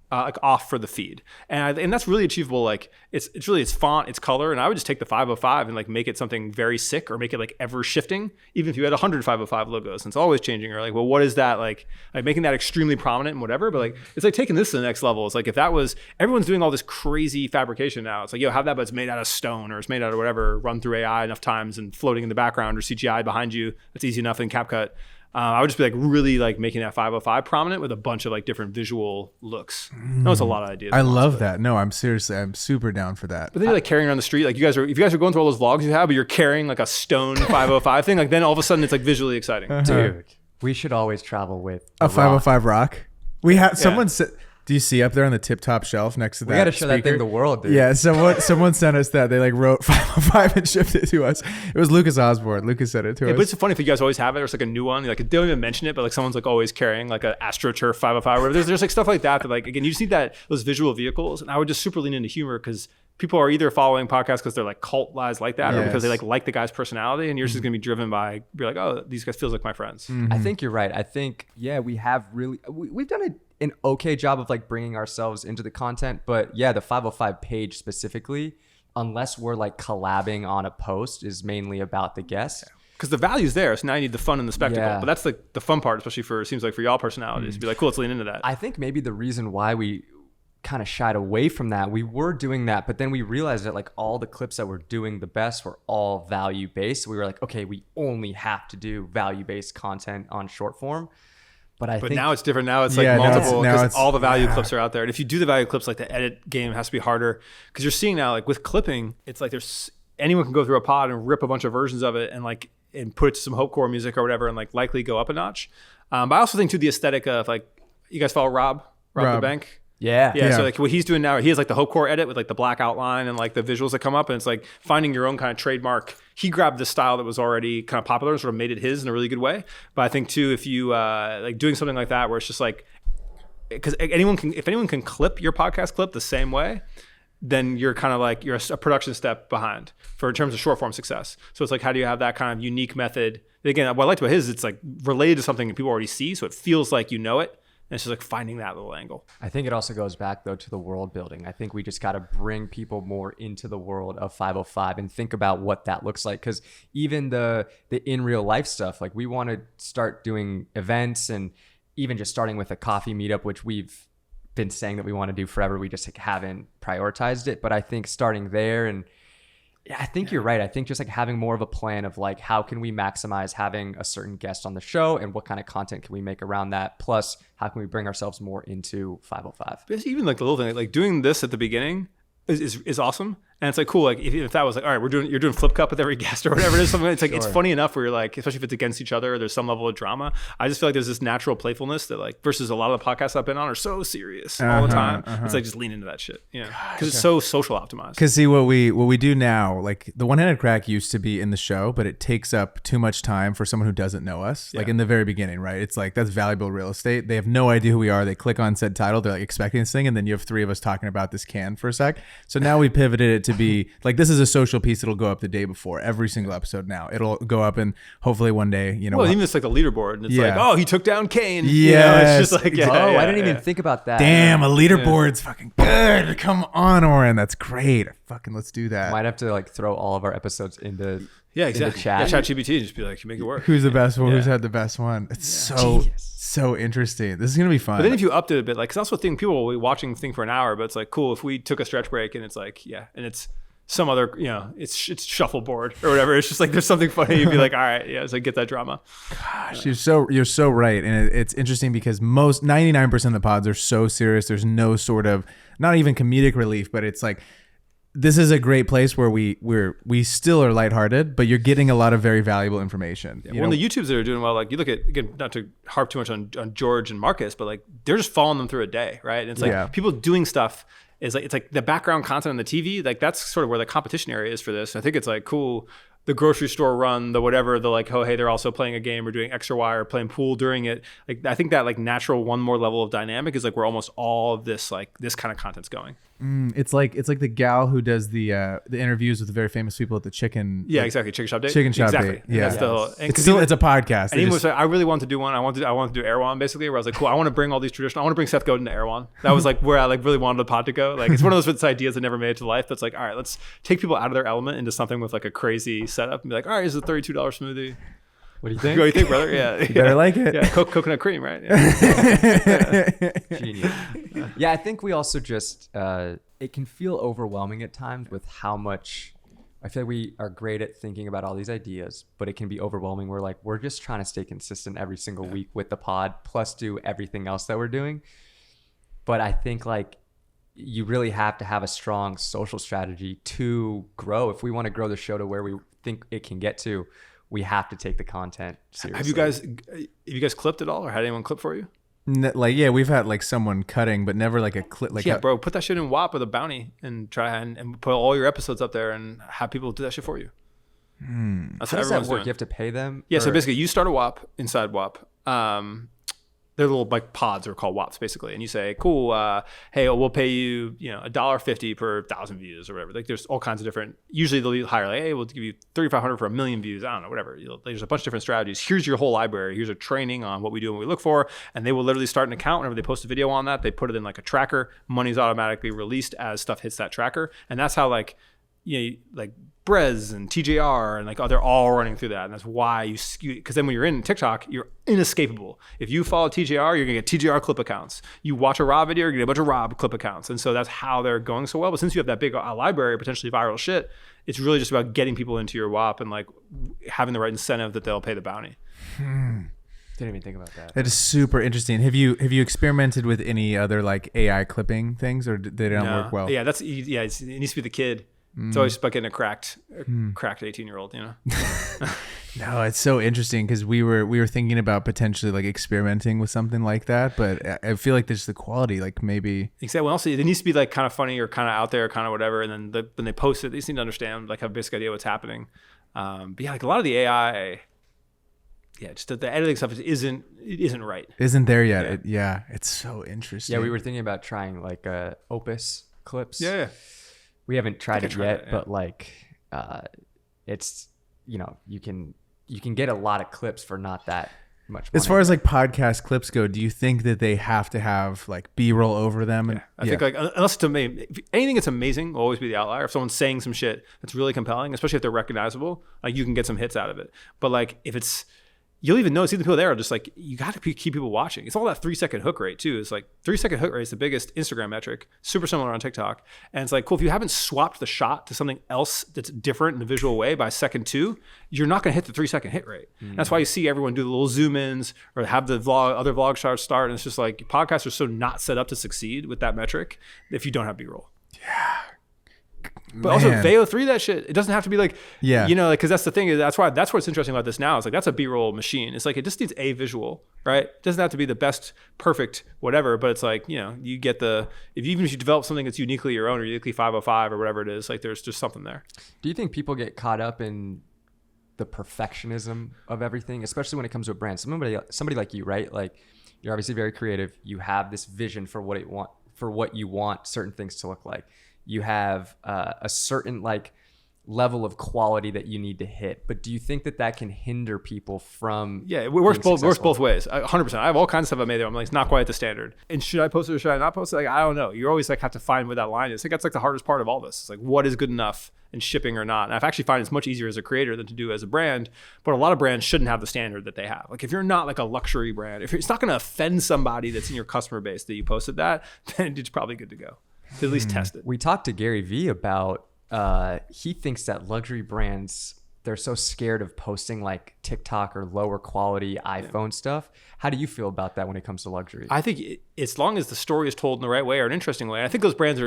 like off for the feed, and that's really achievable. Like it's really its font, its color, and I would just take the 505 and like make it something very sick, or make it like ever shifting. Even if you had 100 505 logos, and it's always changing. Or like, well, what is that like making that extremely prominent and whatever. But like it's like taking this to the next level. It's like if that was everyone's doing all this crazy fabrication now. It's like have that, but it's made out of stone or it's made out of whatever, run through AI enough times and floating in the background or CGI behind you. That's easy enough in CapCut. I would just be like really like making that 505 prominent with a bunch of like different visual looks. That was a lot of ideas. I love that. No, I'm super down for that. But then you're like carrying around the street, like if you guys are going through all those vlogs you have, but you're carrying like a stone 505 thing, like then all of a sudden it's like visually exciting. Dude, we should always travel with a 505 rock. We have someone said. Do you see up there on the tip top shelf next to that? We got to show speaker? that thing to the world, dude. Yeah, someone sent us that. They like wrote 505 and shipped it to us. It was Lucas Osborne. Lucas sent it to us. But it's funny if you guys always have it, or it's like a new one. Like they don't even mention it, but like someone's like always carrying like a AstroTurf 505. Or whatever. There's like stuff like that like again you just need those visual vehicles. And I would just super lean into humor because people are either following podcasts because they're like cult lies like that, or because they like the guy's personality, and yours is gonna be driven by be like, oh, these guys feels like my friends. I think you're right. I think we have really we've done an okay job of like bringing ourselves into the content, but the 505 page specifically, unless we're like collabing on a post, is mainly about the guest. Because the value's there, so now you need the fun and the spectacle. Yeah. But that's like the fun part, especially for it seems like for y'all personalities, to be like, cool, let's lean into that. I think maybe the reason why we kind of shied away from that, we were doing that, but then we realized that like all the clips that were doing the best were all value based. So we were like, okay, we only have to do value based content on short form. But I think now it's different. Now it's like multiple, now because it's all the value clips are out there. And if you do the value clips, like the edit game has to be harder, because you're seeing now like with clipping, it's like there's anyone can go through a pod and rip a bunch of versions of it and put it to some hopecore music or whatever, and like likely go up a notch. But I also think too the aesthetic of like, you guys follow Rob the Bank? Yeah. So like what he's doing now, he has like the hopecore edit with like the black outline and like the visuals that come up, and it's like finding your own kind of trademark. He grabbed the style that was already kind of popular and sort of made it his in a really good way. But I think too, if you like doing something like that where it's just like, because if anyone can clip your podcast clip the same way, then you're kind of like you're a production step behind in terms of short form success. So it's like, how do you have that kind of unique method? Again, what I liked about his is it's like related to something that people already see, so it feels like you know it. And it's just like finding that little angle. I think it also goes back though to the world building. I think we just got to bring people more into the world of 505 and think about what that looks like. Because even the in real life stuff, like we want to start doing events, and even just starting with a coffee meetup, which we've been saying that we want to do forever. We just like haven't prioritized it. But I think starting there, and I think you're right. I think just like having more of a plan of like, how can we maximize having a certain guest on the show, and what kind of content can we make around that? Plus, how can we bring ourselves more into 505? But even like the little thing, like doing this at the beginning is awesome. And it's like cool, like if that was like, all right, you're doing flip cup with every guest or whatever it is, something. It's like it's funny enough where you're like, especially if it's against each other, or there's some level of drama. I just feel like there's this natural playfulness that like versus a lot of the podcasts I've been on are so serious all the time. It's like just lean into that shit, because it's so social optimized. Because see what we do now, like the one-handed crack used to be in the show, but it takes up too much time for someone who doesn't know us. Like in the very beginning, right? It's like that's valuable real estate. They have no idea who we are. They click on said title, they're like expecting this thing, and then you have three of us talking about this can for a sec. So now we pivoted it to be like this is a social piece. It'll go up the day before every single episode. Now it'll go up, and hopefully one day, well, even it's like the leaderboard, and it's like, oh, he took down Kane. It's just like, I didn't even think about that. Damn, a leaderboard's fucking good. Come on, Oren, that's great. Fucking let's do that. Might have to like throw all of our episodes into exactly. the chat. Chat GPT and just be like, you make it work. Who's the best one? Who's had the best one? It's so interesting. This is gonna be fun. But then if you upped it a bit, like, because that's what people will be watching the thing for an hour, but it's like cool if we took a stretch break and it's like, and it's some other, it's shuffleboard or whatever. It's just like there's something funny. You'd be like, all right, it's like get that drama. Gosh, you're so right, and it's interesting because 99% of the pods are so serious. There's no sort of not even comedic relief, but it's like this is a great place where we still are lighthearted, but you're getting a lot of very valuable information. Yeah, the YouTubes that are doing well, like you look at, again, not to harp too much on George and Marcus, but like they're just following them through a day, right? And it's like people doing stuff. It's like the background content on the TV, like that's sort of where the competition area is for this. I think it's like cool. the grocery store run, the whatever, the like, oh, hey, they're also playing a game or doing X or Y or playing pool during it. Like, I think that like natural one more level of dynamic is like where almost all of this, like this kind of content's going. It's like the gal who does the interviews with the very famous people at the chicken. Yeah, exactly. Chicken shop date. Chicken shop exactly. date. Yeah. That's the whole, and It's a podcast. And he was like, I really want to do one. I want to do Erewhon basically, where I was like, cool, I want to bring all these traditional. I want to bring Seth Godin to Erewhon. That was like where I like really wanted the pod to go. Like it's one of those ideas that never made it to life. That's like, all right, let's take people out of their element into something with like a crazy setup and be like, all right, this is a $32 smoothie. What do you think? What do you think, brother? Yeah, you better like it. Yeah, coconut cream, right? Yeah. Genius. Yeah, I think we also just it can feel overwhelming at times with how much. I feel like we are great at thinking about all these ideas, but it can be overwhelming. We're just trying to stay consistent every single week with the pod, plus do everything else that we're doing. But I think like you really have to have a strong social strategy to grow. If we want to grow the show to where we think it can get to, we have to take the content seriously. Have you guys clipped at all, or had anyone clip for you? Like, yeah, we've had like someone cutting, but never like a clip. Like, yeah, bro, put that shit in WAP with a bounty and try and put all your episodes up there and have people do that shit for you. That's How what does that everyone's work? doing. You have to pay them? Yeah, so Or- basically you start a WAP inside WAP. They're little like pods are called WAPs basically. And you say, cool, hey, we'll pay you, $1.50 per 1,000 views or whatever. Like there's all kinds of different, usually they'll hire like, hey, we'll give you 3,500 for 1,000,000 views. I don't know, whatever. There's a bunch of different strategies. Here's your whole library. Here's a training on what we do and what we look for. And they will literally start an account. Whenever they post a video on that, they put it in like a tracker. Money's automatically released as stuff hits that tracker. And that's how like Brez and TJR and like they're all running through that, and that's why you skew. Because then when you're in TikTok, you're inescapable. If you follow TJR, you're gonna get TJR clip accounts. You watch a Rob video, you're gonna get a bunch of Rob clip accounts, and so that's how they're going so well. But since you have that big library of potentially viral shit, it's really just about getting people into your WAP and like having the right incentive that they'll pay the bounty. Didn't even think about that. that is super interesting. Have you experimented with any other like AI clipping things, or did they don't work well? Yeah, it needs to be the kid. It's always about getting a cracked 18-year-old, No, it's so interesting because we were thinking about potentially like experimenting with something like that, but I feel like there's the quality, like maybe. Exactly. Well, also it needs to be like kind of funny or kind of out there, kind of whatever. And then when they post it, they just need to understand, like have a basic idea what's happening. But yeah, like a lot of the AI, just the editing stuff isn't right. Isn't there yet? It's so interesting. Yeah, we were thinking about trying like Opus clips. Yeah. We haven't tried it yet, yeah. but like it's you can get a lot of clips for not that much money. As far as like podcast clips go, do you think that they have to have like B-roll over them? And I think like unless it's amazing, anything that's amazing will always be the outlier. If someone's saying some shit that's really compelling, especially if they're recognizable, like you can get some hits out of it. But like if it's, you'll even notice even the people there are just like, you got to keep people watching. It's all that 3-second hook rate too. It's like 3-second hook rate is the biggest Instagram metric, super similar on TikTok. And it's like, cool, if you haven't swapped the shot to something else that's different in the visual way by second 2, you're not going to hit the 3-second hit rate. That's why you see everyone do the little zoom ins or have the other vlog stars start. And it's just like podcasts are so not set up to succeed with that metric if you don't have B-roll. But also VAO3 that shit. It doesn't have to be like, because that's the thing. That's what's interesting about this now. It's like, that's a B-roll machine. It's like, it just needs a visual, right? It doesn't have to be the best, perfect, whatever. But it's like, you get even if you develop something that's uniquely your own or uniquely 505 or whatever it is, like there's just something there. Do you think people get caught up in the perfectionism of everything, especially when it comes to a brand? Somebody like you, right? Like you're obviously very creative. You have this vision for what you want certain things to look like. You have a certain like level of quality that you need to hit. But do you think that can hinder people from? Yeah, it works both ways. 100%. I have all kinds of stuff I made there. I'm like, it's not quite at the standard. And should I post it or should I not post it? Like, I don't know. You always like have to find where that line is. I think that's like the hardest part of all this. It's like, what is good enough in shipping or not? And I've actually found it's much easier as a creator than to do as a brand. But a lot of brands shouldn't have the standard that they have. Like if you're not like a luxury brand, if it's not going to offend somebody that's in your customer base that you posted that, then it's probably good to go. To at least test it. We talked to Gary Vee about he thinks that luxury brands, they're so scared of posting like TikTok or lower quality iPhone stuff. How do you feel about that when it comes to luxury? I think as long as the story is told in the right way or an interesting way, I think those brands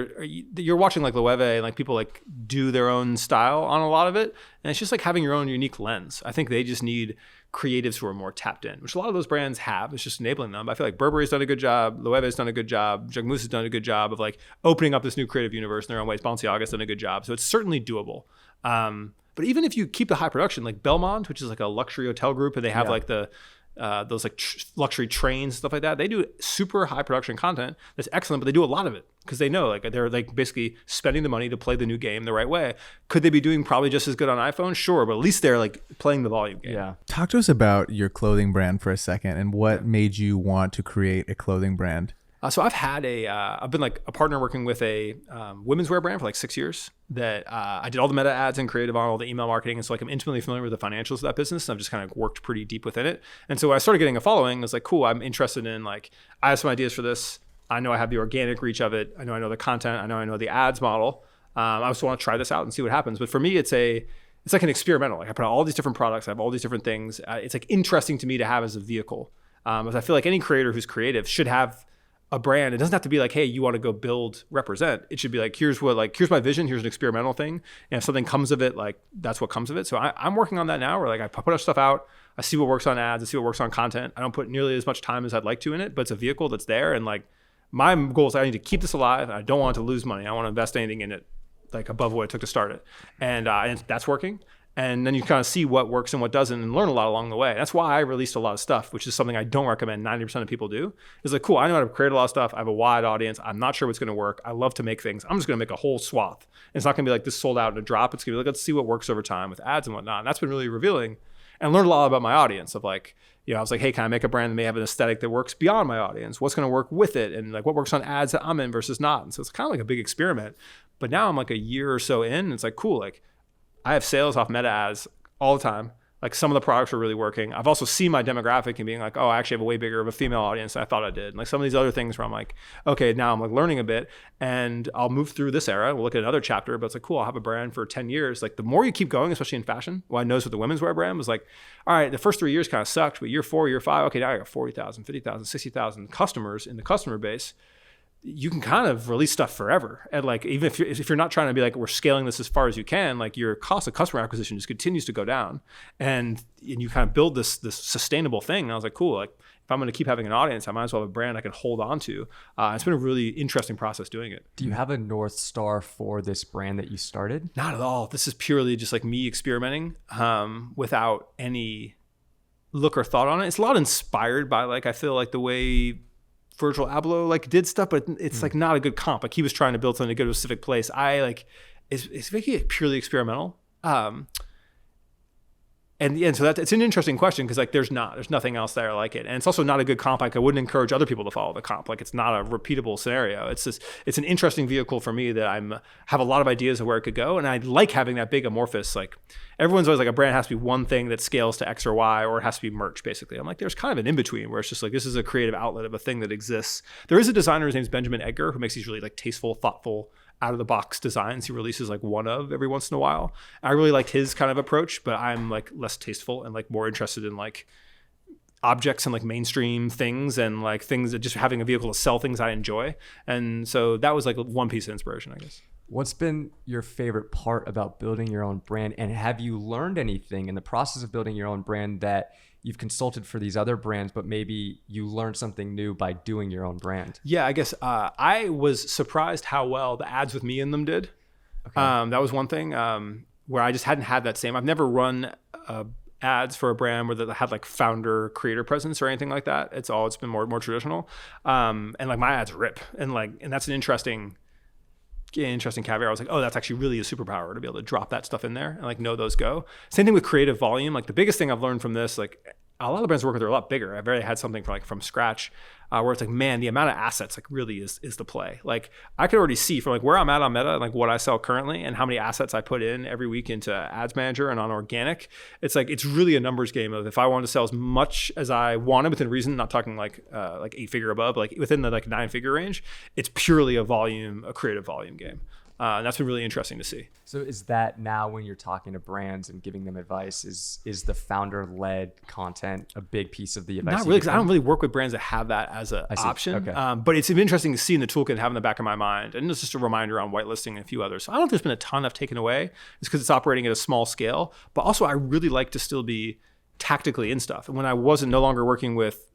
you're watching like Loewe and like people like do their own style on a lot of it. And it's just like having your own unique lens. I think they just need creatives who are more tapped in, which a lot of those brands have. It's just enabling them. I feel like Burberry's done a good job. Loewe's done a good job. Jacquemus has done a good job of like opening up this new creative universe in their own ways. Balenciaga's done a good job. So it's certainly doable. But even if you keep the high production, like Belmont, which is like a luxury hotel group, and they have like the those like luxury trains, stuff like that. They do super high production content that's excellent, but they do a lot of it because they know like they're like basically spending the money to play the new game the right way. Could they be doing probably just as good on iPhone? Sure, but at least they're like playing the volume game. Yeah. Talk to us about your clothing brand for a second and what made you want to create a clothing brand. So I've been like a partner working with a women's wear brand for like 6 years that I did all the meta ads and creative on all the email marketing. And so like I'm intimately familiar with the financials of that business. And I've just kind of worked pretty deep within it. And so when I started getting a following, I was like, cool, I'm interested in like, I have some ideas for this. I know I have the organic reach of it. I know the content. I know the ads model. I just want to try this out and see what happens. But for me, it's like an experimental. Like I put out all these different products. I have all these different things. It's like interesting to me to have as a vehicle. As I feel like any creator who's creative should have a brand. It doesn't have to be like, hey, you want to go build, represent. It should be like, here's my vision. Here's an experimental thing. And if something comes of it, like that's what comes of it. So I'm working on that now where like I put stuff out. I see what works on ads. I see what works on content. I don't put nearly as much time as I'd like to in it, but it's a vehicle that's there. And like my goal is I need to keep this alive. I don't want it to lose money. I want to invest anything in it like above what it took to start it. And that's working. And then you kind of see what works and what doesn't and learn a lot along the way. That's why I released a lot of stuff, which is something I don't recommend 90% of people do. It's like, cool, I know how to create a lot of stuff. I have a wide audience. I'm not sure what's going to work. I love to make things. I'm just going to make a whole swath. And it's not going to be like this sold out in a drop. It's going to be like, let's see what works over time with ads and whatnot. And that's been really revealing. And learned a lot about my audience of like, I was like, hey, can I make a brand that may have an aesthetic that works beyond my audience? What's going to work with it? And like what works on ads that I'm in versus not. And so it's kind of like a big experiment. But now I'm like a year or so in, and it's like, cool, like I have sales off meta ads all the time. Like some of the products are really working. I've also seen my demographic and being like, oh, I actually have a way bigger of a female audience than I thought I did. And like some of these other things where I'm like, okay, now I'm like learning a bit and I'll move through this era. We'll look at another chapter, but it's like, cool, I'll have a brand for 10 years. Like the more you keep going, especially in fashion, what I noticed with the women's wear brand was like, all right, the first 3 years kind of sucked, but year 4, year 5, okay, now I got 40,000, 50,000, 60,000 customers in the customer base. You can kind of release stuff forever. And like, even if you're not trying to be like, we're scaling this as far as you can, like your cost of customer acquisition just continues to go down. And you kind of build this sustainable thing. And I was like, cool, like if I'm going to keep having an audience, I might as well have a brand I can hold on to. It's been a really interesting process doing it. Do you have a North Star for this brand that you started? Not at all. This is purely just like me experimenting without any look or thought on it. It's a lot inspired by like, I feel like the way Virgil Abloh like did stuff, but it's like not a good comp. Like he was trying to build something to go to a specific place. It's making it purely experimental. And so it's an interesting question because like there's nothing else there like it, and it's also not a good comp. Like I wouldn't encourage other people to follow the comp. Like it's not a repeatable scenario. It's an interesting vehicle for me that have a lot of ideas of where it could go, and I like having that big amorphous. Like everyone's always like a brand has to be one thing that scales to X or Y, or it has to be merch basically. I'm like there's kind of an in between where it's just like this is a creative outlet of a thing that exists. There is a designer, his name's Benjamin Edgar, who makes these really like tasteful, thoughtful, out of the box designs. He releases like one of every once in a while. I really liked his kind of approach, but I'm like less tasteful and like more interested in like objects and like mainstream things and like things that just having a vehicle to sell things I enjoy. And so that was like one piece of inspiration, I guess. What's been your favorite part about building your own brand? And have you learned anything in the process of building your own brand that you've consulted for these other brands, but maybe you learned something new by doing your own brand? Yeah, I guess I was surprised how well the ads with me in them did. Okay. That was one thing where I just hadn't had that same. I've never run ads for a brand where they had like founder creator presence or anything like that. It's been more traditional. And like my ads rip, and that's an interesting caveat. I was like, oh, that's actually really a superpower to be able to drop that stuff in there and like know those go. Same thing with creative volume. Like the biggest thing I've learned from this, like a lot of brands I work with are a lot bigger. I've already had something from scratch where it's like, man, the amount of assets like really is the play. Like I could already see from like where I'm at on Meta and like what I sell currently and how many assets I put in every week into Ads Manager and on organic. It's like, it's really a numbers game of if I wanted to sell as much as I wanted within reason, not talking like 8-figure above, like within the like 9-figure range, it's purely a creative volume game. And that's been really interesting to see. So is that now when you're talking to brands and giving them advice, is the founder-led content a big piece of the advice? Not really, because I don't really work with brands that have that as an option. Okay. But it's interesting to see in the toolkit and have in the back of my mind. And it's just a reminder on whitelisting and a few others. So I don't know if there's been a ton I've taken away. It's because it's operating at a small scale. But also I really like to still be tactically in stuff. And when I wasn't no longer working with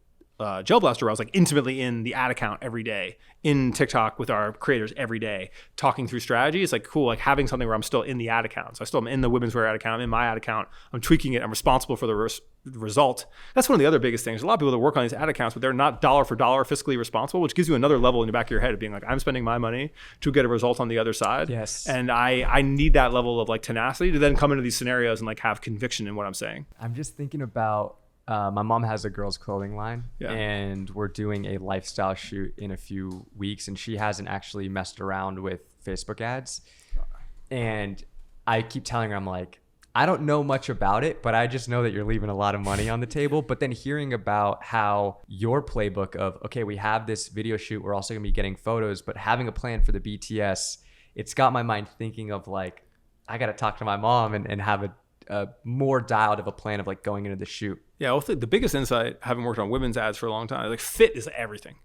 Gel Blaster, where I was like intimately in the ad account every day, in TikTok with our creators every day, talking through strategy. It's like cool, like having something where I'm still in the ad account. So I still am in the women's wear ad account, I'm in my ad account, I'm tweaking it, I'm responsible for the result. That's one of the other biggest things. A lot of people that work on these ad accounts, but they're not dollar for dollar fiscally responsible, which gives you another level in the back of your head of being like, I'm spending my money to get a result on the other side. Yes. And I need that level of like tenacity to then come into these scenarios and like have conviction in what I'm saying. I'm just thinking about my mom has a girls' clothing line, and we're doing a lifestyle shoot in a few weeks, and she hasn't actually messed around with Facebook ads. And I keep telling her, I'm like, I don't know much about it, but I just know that you're leaving a lot of money on the table. But then hearing about how your playbook of, okay, we have this video shoot, we're also gonna be getting photos, but having a plan for the BTS, it's got my mind thinking of like, I gotta talk to my mom and have a more dialed of a plan of like going into the shoot. Yeah, well, the biggest insight, having worked on women's ads for a long time, like fit is everything.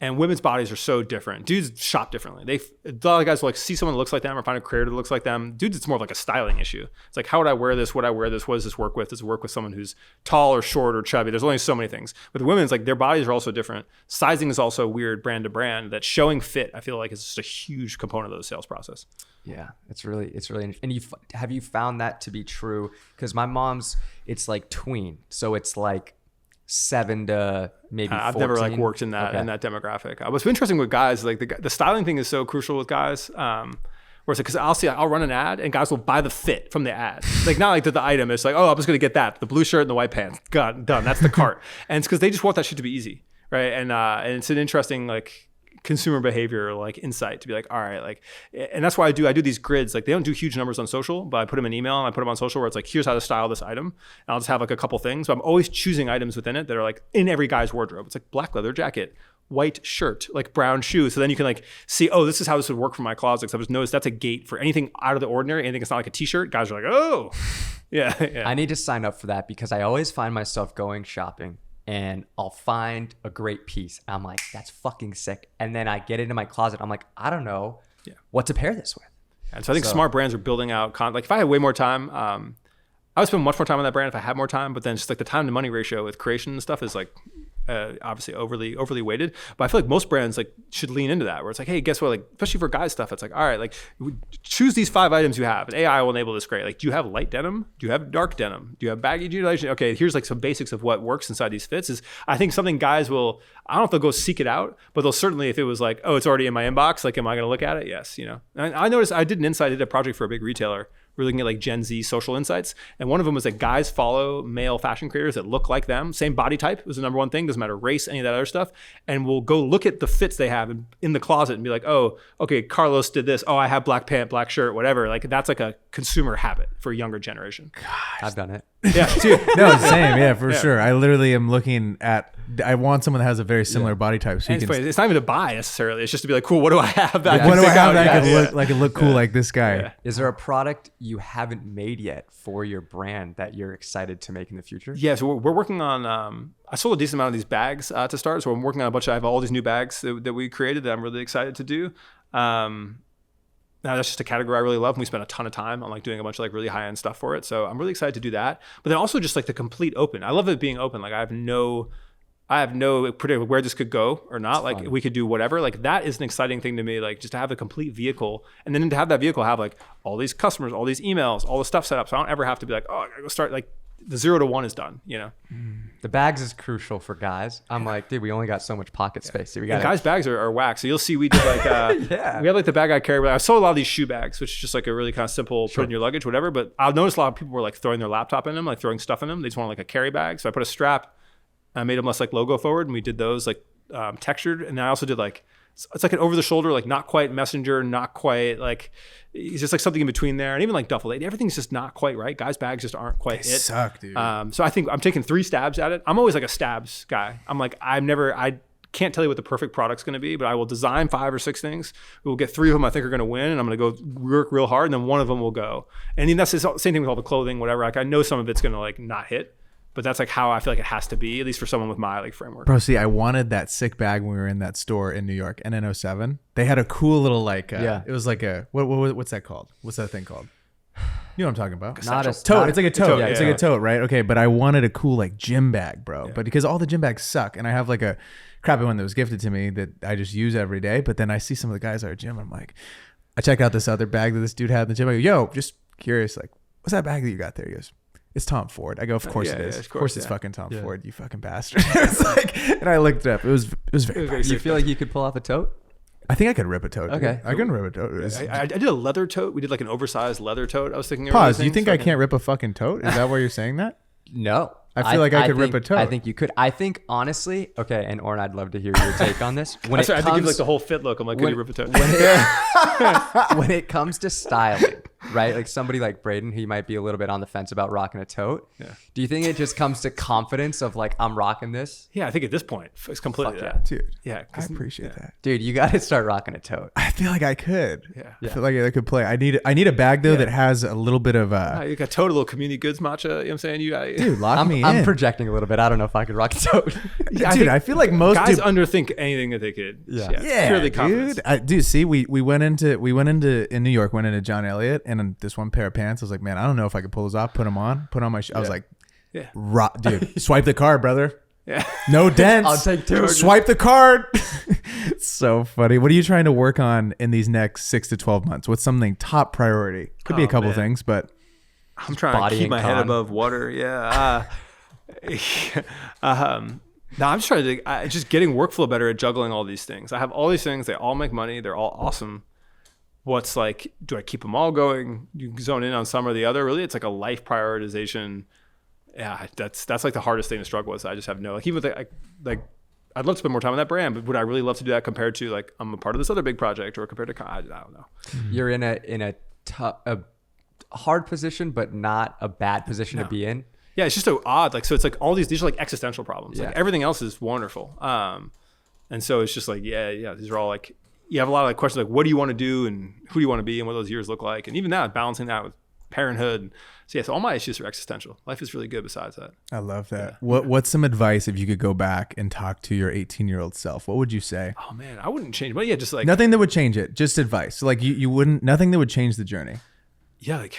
And women's bodies are so different. Dudes shop differently. A lot of guys will like see someone that looks like them or find a creator that looks like them. Dudes, it's more of like a styling issue. It's like, how would I wear this? Would I wear this? What does this work with? Does it work with someone who's tall or short or chubby? There's only so many things. With women's, like their bodies are also different. Sizing is also weird brand to brand. That showing fit, I feel like, is just a huge component of the sales process. Yeah, it's really interesting. And have you found that to be true? Because my mom's, it's like tween. So it's like 7 to maybe 14. I've never like worked in that demographic. What's interesting with guys, like the styling thing is so crucial with guys. Where it's like, because I'll run an ad and guys will buy the fit from the ad. Like not like the item. It's like, oh, I'm just gonna get that, the blue shirt and the white pants. Done. That's the cart. And it's because they just want that shit to be easy, right? And it's an interesting like consumer behavior like insight to be like, all right, like, and that's why I do these grids. Like they don't do huge numbers on social, but I put them in email and I put them on social where it's like, here's how to style this item. And I'll just have like a couple things. But I'm always choosing items within it that are like in every guy's wardrobe. It's like black leather jacket, white shirt, like brown shoes. So then you can like see, oh, this is how this would work for my closet. Because I just noticed that's a gate for anything out of the ordinary. Anything that's not like a t-shirt. Guys are like, oh, yeah. I need to sign up for that because I always find myself going shopping and I'll find a great piece. I'm like, that's fucking sick. And then I get into my closet. I'm like, I don't know what to pair this with. And so I think smart brands are building out like if I had way more time, I would spend much more time on that brand if I had more time, but then just like the time to money ratio with creation and stuff is like obviously overly weighted. But I feel like most brands like should lean into that where it's like, hey, guess what? Like, especially for guys stuff, it's like, all right, like choose these 5 items you have and AI will enable this great. Like, do you have light denim? Do you have dark denim? Do you have baggy jeans? Okay, here's like some basics of what works inside these fits. Is I think something guys will, I don't know if they'll go seek it out, but they'll certainly, if it was like, oh, it's already in my inbox, like, am I going to look at it? Yes, you know. And I noticed I did a project for a big retailer. We're looking at like Gen Z social insights. And one of them was that guys follow male fashion creators that look like them. Same body type was the number one thing. Doesn't matter race, any of that other stuff. And we'll go look at the fits they have in the closet and be like, oh, okay, Carlos did this. Oh, I have black pant, black shirt, whatever. Like that's like a consumer habit for a younger generation. Gosh. I've done it. Yeah. Dude. No, same. Yeah, for sure. I literally am looking at, I want someone that has a very similar body type. So And it's not even to buy necessarily. It's just to be like, cool, what do I have that I what can do I pick have out? that could look cool like this guy? Yeah. Is there a product you haven't made yet for your brand that you're excited to make in the future? Yeah, so we're working on, I sold a decent amount of these bags to start. So I'm working on I have all these new bags that we created that I'm really excited to do. Now that's just a category I really love. And we spent a ton of time on like doing a bunch of like really high end stuff for it. So I'm really excited to do that. But then also just like the complete open. I love it being open. Like I have no prediction where this could go or not. Like we could do whatever. Like that is an exciting thing to me. Like just to have a complete vehicle and then to have that vehicle have like all these customers, all these emails, all the stuff set up. So I don't ever have to be like, oh, I gotta go start like the 0 to 1 is done, you know? The bags is crucial for guys. I'm like, dude, we only got so much pocket space. So we got guys' bags are whack. So you'll see we did like, we had like the bag I carry. I sold a lot of these shoe bags, which is just like a really kind of simple put in your luggage, whatever. But I've noticed a lot of people were like throwing their laptop in them, like throwing stuff in them. They just want like a carry bag. So I put a strap. I made them less like logo forward, and we did those like textured. And then I also did like, it's like an over the shoulder, like not quite messenger, not quite like, it's just like something in betwin there. And even like duffel, everything's just not quite right. Guys' bags just aren't quite They suck, dude. So I think I'm taking 3 stabs at it. I'm always like a stabs guy. I'm like, I can't tell you what the perfect product's going to be, but I will design 5 or 6 things. We'll get 3 of them I think are going to win, and I'm going to go work real hard, and then one of them will go. And then that's the same thing with all the clothing, whatever. Like I know some of it's going to like not hit. But that's like how I feel like it has to be, at least for someone with my like framework. Bro, see, I wanted that sick bag when we were in that store in New York, NN07. They had a cool little like, it was like a, what's that called? What's that thing called? You know what I'm talking about? Not a Tote. It's like a tote. tote, It's yeah. like a tote, right? Okay, but I wanted a cool like gym bag, bro. But because all the gym bags suck, and I have like a crappy one that was gifted to me that I just use every day. But then I see some of the guys at our gym. I'm like, I check out this other bag that this dude had in the gym. I go, yo, just curious, like, what's that bag that you got there? He goes, it's Tom Ford. I go, of course yeah, it is. yeah, of course it's yeah. fucking Tom Ford. You fucking bastard. It's like, and I looked it up. It was very. Very You feel like you could pull off a tote? I think I could rip a tote. dude. Okay. I can rip a tote. It was- I did a leather tote. We did like an oversized leather tote. I was thinking. Pause. You think I can't rip a fucking tote? Is that why you're saying that? No. I feel like I could rip think- a tote. I think you could. I think honestly, okay, and Oren, I'd love to hear your take on this. When I think comes, like the whole fit look. I'm like, could you rip a tote? when it comes to styling, right? Like somebody like Braden, who might be a little bit on the fence about rocking a tote. Yeah. Do you think it just comes to confidence of like, I'm rocking this? Yeah, I think at this point, it's completely Fuck yeah. that. Dude, Yeah, I appreciate that. Dude, you got to start rocking a tote. I feel like I could. Yeah. I feel like I could play. I need a bag though that has a little bit of You got tote, a little community goods matcha. You know what I'm saying? dude, lock me I'm in. projecting a little bit. I don't know if I could rock a tote. Dude, I feel like most guys dude, underthink anything that they could. yeah, purely confidence. dude. See, we went into in New York, went into John Elliott, and this one pair of pants. I was like, man, I don't know if I could pull those off. Put them on my. I was like, Yeah. dude, swipe the card, brother. Yeah. No dents. I'll take two. Swipe the card. It's so funny. What are you trying to work on in these next 6 to 12 months? What's something top priority? Could be a couple man. things, but I'm trying to body keep and my head con. above water. Yeah. No, I'm just trying to just getting workflow better at juggling all these things. I have all these things. They all make money. They're all awesome. What's like, do I keep them all going? You zone in on some or the other. Really, it's like a life prioritization. Yeah, that's like the hardest thing to struggle with. I just have no, like, even with like I'd love to spend more time on that brand, but would I really love to do that compared to like I'm a part of this other big project or compared to I don't know. You're in a hard position, but not a bad position to be in. Yeah, it's just so odd. Like, so it's like all these are like existential problems. Yeah. Like everything else is wonderful. And so it's just like, yeah, these are all like, you have a lot of like questions like, what do you want to do and who do you want to be and what those years look like? And even now, balancing that with parenthood. So yeah, so all my issues are existential. Life is really good besides that. I love that. What's some advice if you could go back and talk to your 18-year-old self? What would you say? Oh man, I wouldn't change, but yeah, just like, Nothing that would change it, just advice. So like you wouldn't, nothing that would change the journey. yeah, like,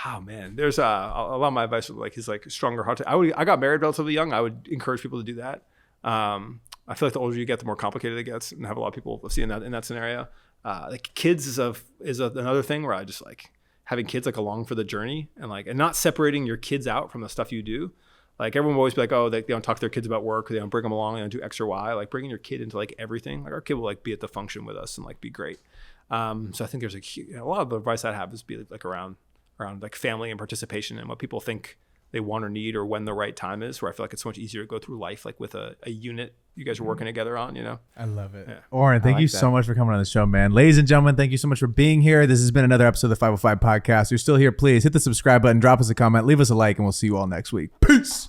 oh man, there's a lot of my advice was like, he's like stronger heart. I got married relatively young. I would encourage people to do that. I feel like the older you get, the more complicated it gets, and I have a lot of people see in that scenario. Like kids is another thing where I just like having kids like along for the journey and not separating your kids out from the stuff you do. Like everyone will always be like, oh, they don't talk to their kids about work, or they don't bring them along, they don't do X or Y. Like bringing your kid into like everything. Like our kid will like be at the function with us and like be great. So I think there's a lot of the advice I have is be like around like family and participation and what people think they want or need or when the right time is, where I feel like it's so much easier to go through life like with a unit you guys are working together on, you know? I love it. Yeah. Oren, thank you so much for coming on the show, man. Ladies and gentlemen, thank you so much for being here. This has been another episode of the 505 Podcast. If you're still here, please hit the subscribe button, drop us a comment, leave us a like, and we'll see you all next week. Peace.